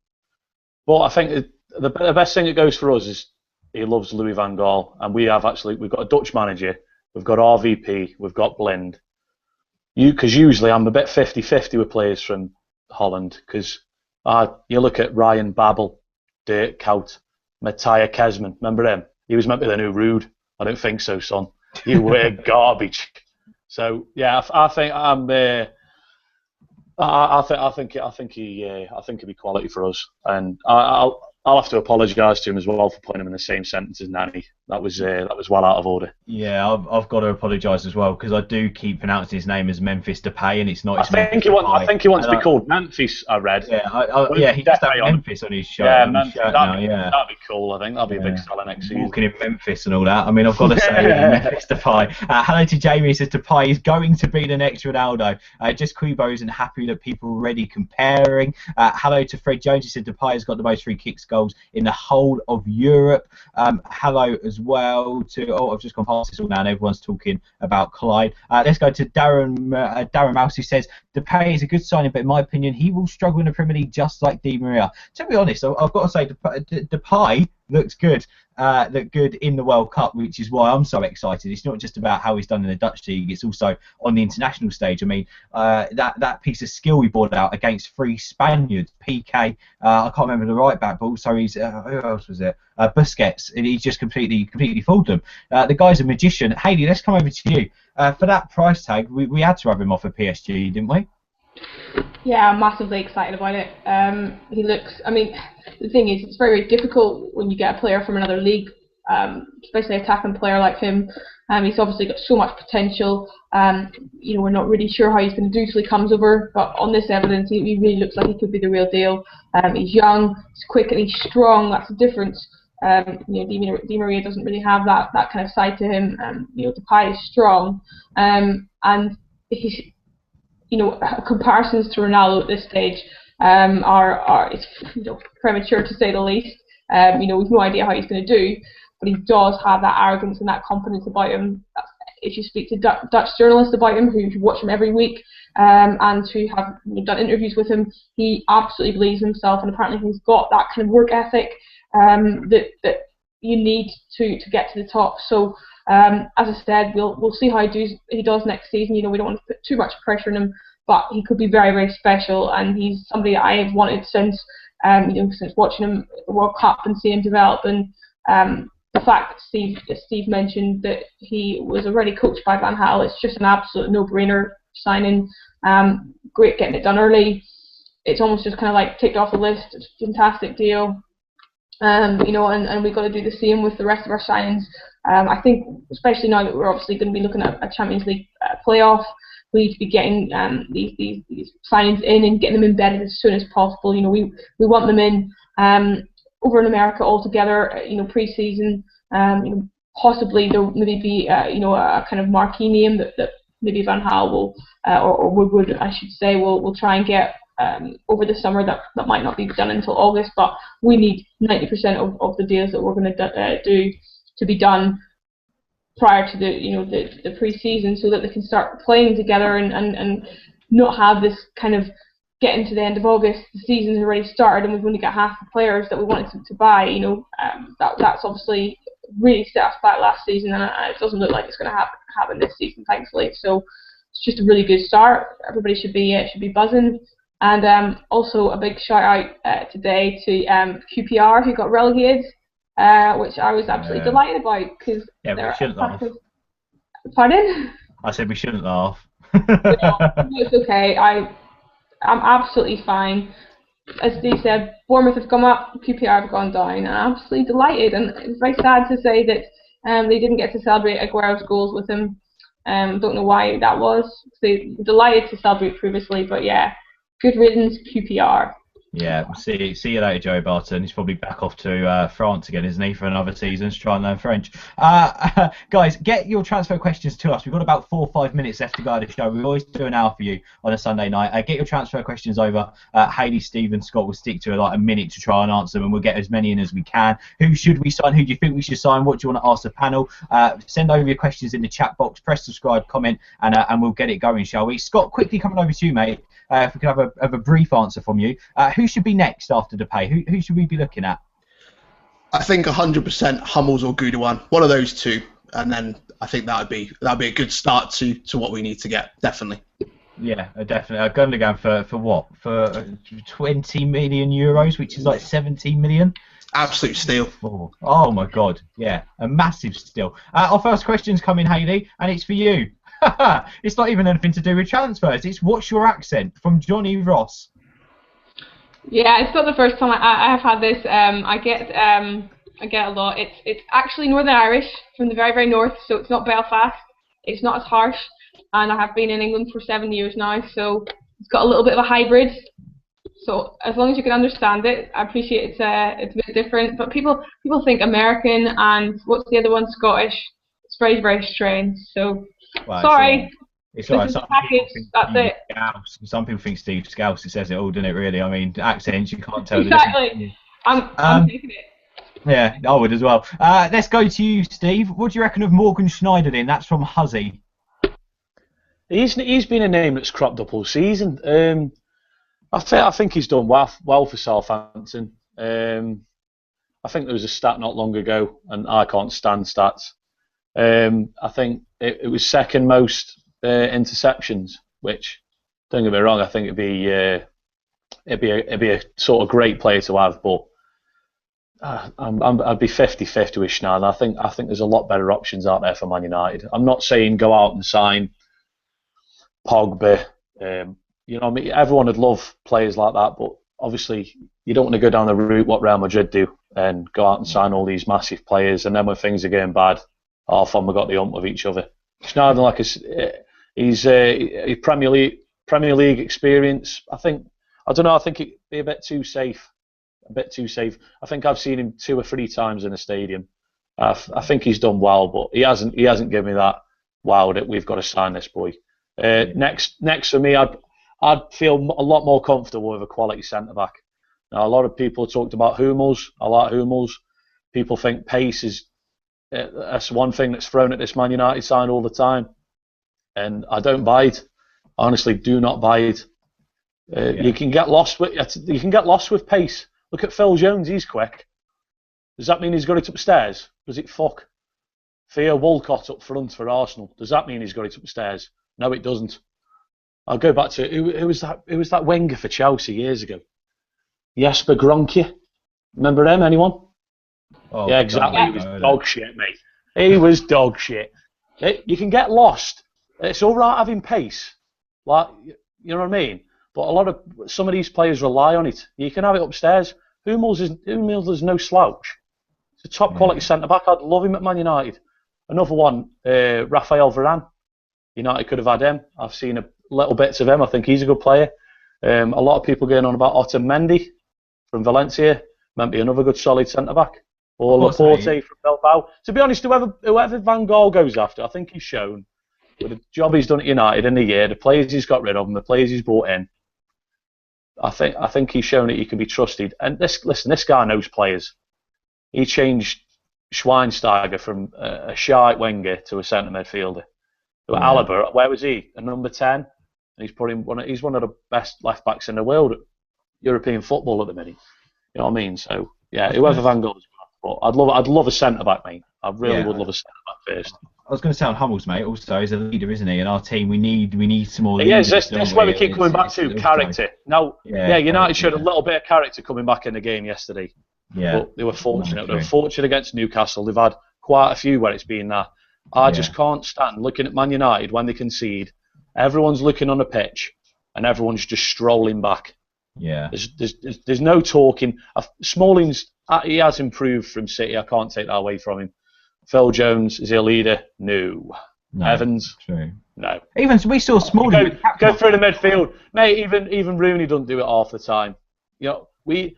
I think the best thing that goes for us is he loves Louis van Gaal, and we've got a Dutch manager, we've got RVP, we've got Blind. Because usually I'm a bit 50-50 with players from Holland, because you look at Ryan Babel, Dirk Kuyt, Mattia Kesman, remember him? He was meant to be the new Rude. I don't think so, son. You were garbage. So yeah, I think I'm there. I think he'd be quality for us, and I'll have to apologise to him as well for putting him in the same sentence as Nani. That was well out of order. Yeah, I've got to apologise as well because I do keep pronouncing his name as Memphis Depay, and it's not. I think he wants to be called Memphis. I read. Yeah, he just had Memphis on his shirt. That'd be cool. I think that'd be a big seller next season. Walking in Memphis and all that. I mean, I've got to say, Memphis Depay. Hello to Jamie. He says Depay is going to be the next Ronaldo. Just Quebo isn't happy that people are already comparing. Hello to Fred Jones. He said Depay has got the most free kicks goals in the whole of Europe. Hello as well to I've just gone past this all now and everyone's talking about Clyde. Let's go to Darren Mouse, who says Depay is a good signing, but in my opinion he will struggle in the Premier League just like Di Maria. To be honest, I've got to say Depay looks good. Look good in the World Cup, which is why I'm so excited. It's not just about how he's done in the Dutch league; it's also on the international stage. I mean, that piece of skill we brought out against 3 Spaniards, PK. I can't remember the right back, but also he's who else was it? Busquets. And he's just completely fooled them. The guy's a magician. Hayley, let's come over to you. For that price tag, we had to have him off at PSG, didn't we? Yeah, I'm massively excited about it. He looks. I mean, the thing is, it's very, very difficult when you get a player from another league, especially an attacking player like him. He's obviously got so much potential. We're not really sure how he's going to do till he comes over, but on this evidence, he really looks like he could be the real deal. He's young, he's quick, and he's strong. That's the difference. Di Maria doesn't really have that kind of side to him. Depay is strong, and he's. Comparisons to Ronaldo at this stage are premature to say the least. We've no idea how he's going to do, but he does have that arrogance and that confidence about him. If you speak to Dutch journalists about him who watch him every week and who have done interviews with him, he absolutely believes in himself, and apparently he's got that kind of work ethic that you need to get to the top. So as I said, we'll see how he does next season. We don't want to put too much pressure on him, but he could be very, very special, and he's somebody that I have wanted since watching him at the World Cup and seeing him develop. And the fact that Steve mentioned that he was already coached by Van Gaal, it's just an absolute no-brainer signing. Great getting it done early. It's almost just kind of like ticked off the list. It's a fantastic deal. And we've got to do the same with the rest of our signings I think, especially now that we're obviously going to be looking at a Champions League playoff, we need to be getting these signings in and getting them embedded as soon as possible. You know, we want them in over in America altogether. You know, pre-season. You know, possibly there will maybe be you know, a kind of marquee name that maybe Van Gaal will or Woodward, I should say, will try and get over the summer. That might not be done until August, but we need 90% of the deals that we're going to do to be done prior to the pre-season, so that they can start playing together and not have this kind of getting to the end of August, the season's already started and we've only got half the players that we wanted to buy. You know, that's obviously really set us back last season, and it doesn't look like it's going to happen this season, thankfully. So it's just a really good start. Everybody should be buzzing. And also a big shout out today to QPR, who got relegated, which I was absolutely delighted about, because we shouldn't laugh. Pardon? I said we shouldn't laugh. No, it's okay. I'm absolutely fine. As Steve said, Bournemouth have come up, QPR have gone down. I'm absolutely delighted, and it's very sad to say that they didn't get to celebrate Aguero's goals with him. Don't know why that was. They were delighted to celebrate previously, but yeah, good riddance, QPR. Yeah, see you later, Joe Barton. He's probably back off to France again, isn't he, for another season to try and learn French. Guys, get your transfer questions to us. We've got about 4 or 5 minutes left to go to the show. We always do an hour for you on a Sunday night. Get your transfer questions over. Hayley, Steve and Scott will stick to like a minute to try and answer them, and we'll get as many in as we can. Who should we sign? Who do you think we should sign? What do you want to ask the panel? Send over your questions in the chat box. Press subscribe, comment, and we'll get it going, shall we? Scott, quickly coming over to you, mate. If we could have a brief answer from you. Who should be next after Depay? Who should we be looking at? I think 100% Hummels or Gudogan, one of those two, and then I think that'd be a good start to what we need to get, definitely. Yeah, definitely. Gundogan for what? For 20 million euros, which is like 17 million. Absolute steal. Oh my God, yeah, a massive steal. Our first question's coming, Hayley, and it's for you. It's not even anything to do with transfers. It's what's your accent, from Johnny Ross. Yeah, it's not the first time I have had this. I get a lot. It's actually Northern Irish, from the very, very north, so it's not Belfast. It's not as harsh, and I have been in England for 7 years now, so it's got a little bit of a hybrid. So as long as you can understand it, I appreciate it's a bit different. But people think American, and what's the other one? Scottish. It's very, very strange. So. Well, sorry. It's all right. Some people think Steve Scouse. It says it all, doesn't it? Really. I mean, accents, you can't tell. Exactly. I'm taking it. Yeah, I would as well. Let's go to you, Steve. What do you reckon of Morgan Schneiderlin? That's from Huzzy. He's been a name that's cropped up all season. I think he's done well for Southampton. I think there was a stat not long ago, and I can't stand stats. I think it was second most interceptions, which, don't get me wrong, I think it'd be a sort of great player to have, but I'd be 50-50 with Schneider. I think there's a lot better options out there for Man United. I'm not saying go out and sign Pogba. You know, I mean, everyone would love players like that, but obviously you don't want to go down the route what Real Madrid do and go out and sign all these massive players, and then when things are going bad, half of them have got the hump with each other. Schneider, he's Premier League experience. I think it'd be a bit too safe. I think I've seen him 2 or 3 times in a stadium. I think he's done well, but he hasn't given me that wow that we've got to sign this boy. Next for me, I'd feel a lot more comfortable with a quality centre back. Now, a lot of people talked about Hummels. I like Hummels. People think pace is. That's one thing that's thrown at this Man United side all the time, and I don't buy it. Honestly, do not buy it. You can get lost with pace. Look at Phil Jones; he's quick. Does that mean he's got it upstairs? Does it fuck? Theo Walcott up front for Arsenal. Does that mean he's got it upstairs? No, it doesn't. I'll go back to who was that? Who was that winger for Chelsea years ago? Jesper Gronke. Remember him? Anyone? Oh, yeah, exactly. He was dog shit, mate. He was dog shit. You can get lost. It's all right having pace, like, you know what I mean. But some of these players rely on it. You can have it upstairs. Hummels is no slouch. He's a top quality centre back. I'd love him at Man United. Another one, Rafael Varane. United could have had him. I've seen little bits of him. I think he's a good player. A lot of people going on about Otamendi from Valencia. Might be another good solid centre-back. Or Laporte from Bilbao. To be honest, whoever Van Gaal goes after, I think he's shown with the job he's done at United in the year, the players he's got rid of, and the players he's brought in. I think he's shown that he can be trusted. And this guy knows players. He changed Schweinsteiger from a shy winger to a centre midfielder. So Alaba, where was he? A number 10, and he's put him he's one of the best left backs in the world at European football at the minute. You know what I mean? So yeah, whoever Van Gaal is, but I'd love a centre back, mate. I really would love a centre back first. I was going to say on Hummels, mate. Also, he's a leader, isn't he? In our team, we need some more leaders. Yes, that's where we keep coming back to character. Now, United showed a little bit of character coming back in the game yesterday. Yeah, but they were fortunate. They were fortunate against Newcastle. They've had quite a few where it's been that. I just can't stand looking at Man United when they concede. Everyone's looking on the pitch, and everyone's just strolling back. Yeah, there's no talking. Smalling's he has improved from City. I can't take that away from him. Phil Jones, is he a leader? No. Evans? True. No. Even we saw Smalling go through the midfield, mate. Even Rooney doesn't do it half the time. You know, me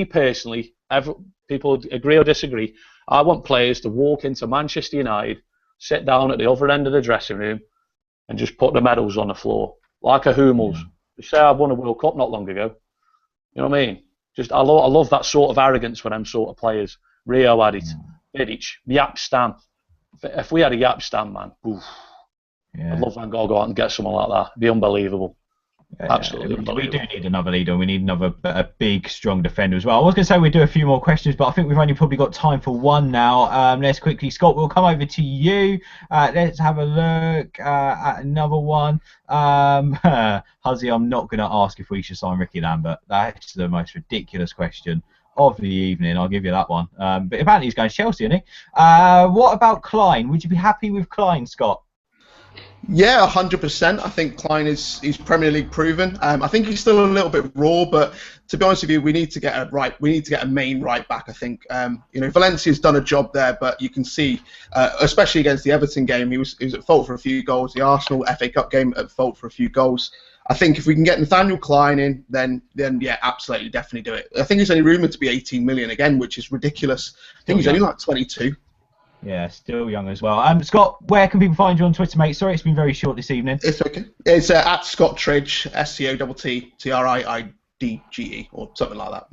personally, people agree or disagree. I want players to walk into Manchester United, sit down at the other end of the dressing room, and just put the medals on the floor like a Hummels. They say I won a World Cup not long ago. You know what I mean? Just I love that sort of arrogance for them sort of players. Rio had it. Vidic, Yap Stam. If we had a Yap Stam, man, I'd love Van Gaal go out and get someone like that. It'd be unbelievable. Absolutely unbelievable. We do need another leader. We need a big, strong defender as well. I was going to say we'd do a few more questions, but I think we've only probably got time for one now. Let's quickly, Scott, we'll come over to you. Let's have a look at another one. Huzzy, I'm not going to ask if we should sign Ricky Lambert. That's the most ridiculous question of the evening. I'll give you that one. But apparently he's going to Chelsea, isn't he? What about Klein? Would you be happy with Klein, Scott? Yeah, 100%. I think Klein is Premier League proven. I think he's still a little bit raw, but to be honest with you, we need to get a main right back. I think Valencia's done a job there, but you can see, especially against the Everton game, he was at fault for a few goals. The Arsenal FA Cup game at fault for a few goals. I think if we can get Nathaniel Klein in, then yeah, absolutely, definitely do it. I think he's only rumoured to be 18 million again, which is ridiculous. I think he's only like 22. Yeah, still young as well. Scott, where can people find you on Twitter, mate? Sorry, it's been very short this evening. It's okay. It's at Scott Tridge, SCOTTRIIDGE, or something like that.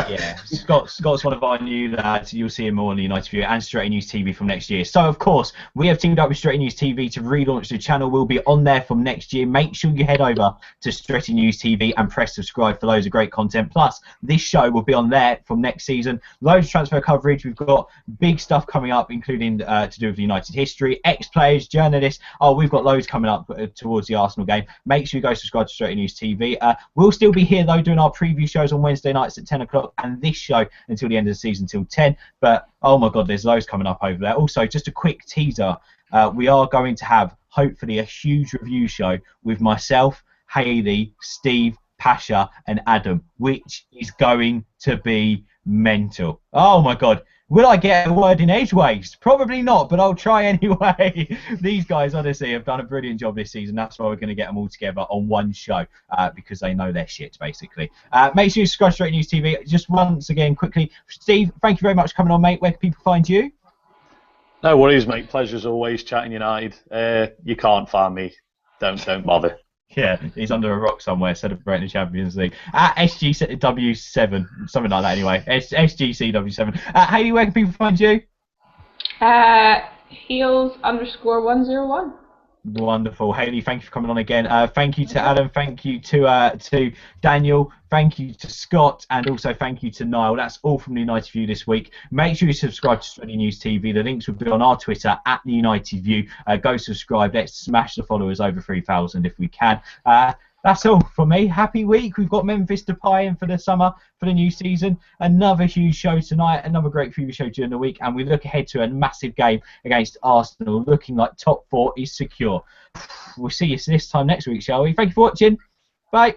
Yeah, Scott's one of our new lads. You'll see him more on the United View and Straight News TV from next year. So, of course, we have teamed up with Straight News TV to relaunch the channel. We'll be on there from next year. Make sure you head over to Straight News TV and press subscribe for loads of great content. Plus, this show will be on there from next season. Loads of transfer coverage. We've got big stuff coming up, including to do with United history, ex-players, journalists. We've got loads coming up towards the Arsenal game. Make sure you go subscribe to Straight News TV. We'll still be here, though, doing our preview shows on Wednesday nights at 10 o'clock and this show until the end of the season till 10. But oh my god, there's loads coming up over there. Also, just a quick teaser, we are going to have hopefully a huge review show with myself, Hayley, Steve, Pasha and Adam, which is going to be mental. Oh my god. Will I get a word in edgeways? Probably not, but I'll try anyway. These guys, honestly, have done a brilliant job this season. That's why we're going to get them all together on one show because they know their shit, basically. Make sure you subscribe to Straight News TV. Just once again, quickly, Steve, thank you very much for coming on, mate. Where can people find you? No worries, mate. Pleasure as always chatting United. You can't find me. Don't bother. Yeah, he's under a rock somewhere celebrating the Champions League. At SGW7, something like that anyway. SGCW7. Hayley, where can people find you? Heels_101. Wonderful. Hayley, thank you for coming on again. Thank you to Adam, thank you to Daniel, thank you to Scott, and also thank you to Niall. That's all from the United View this week. Make sure you subscribe to Straight News TV. The links will be on our Twitter, at the United View. Go subscribe. Let's smash the followers over 3,000 if we can. That's all from me. Happy week. We've got Memphis Depay in for the summer, for the new season. Another huge show tonight. Another great preview show during the week. And we look ahead to a massive game against Arsenal, looking like top 4 is secure. We'll see you this time next week, shall we? Thank you for watching. Bye.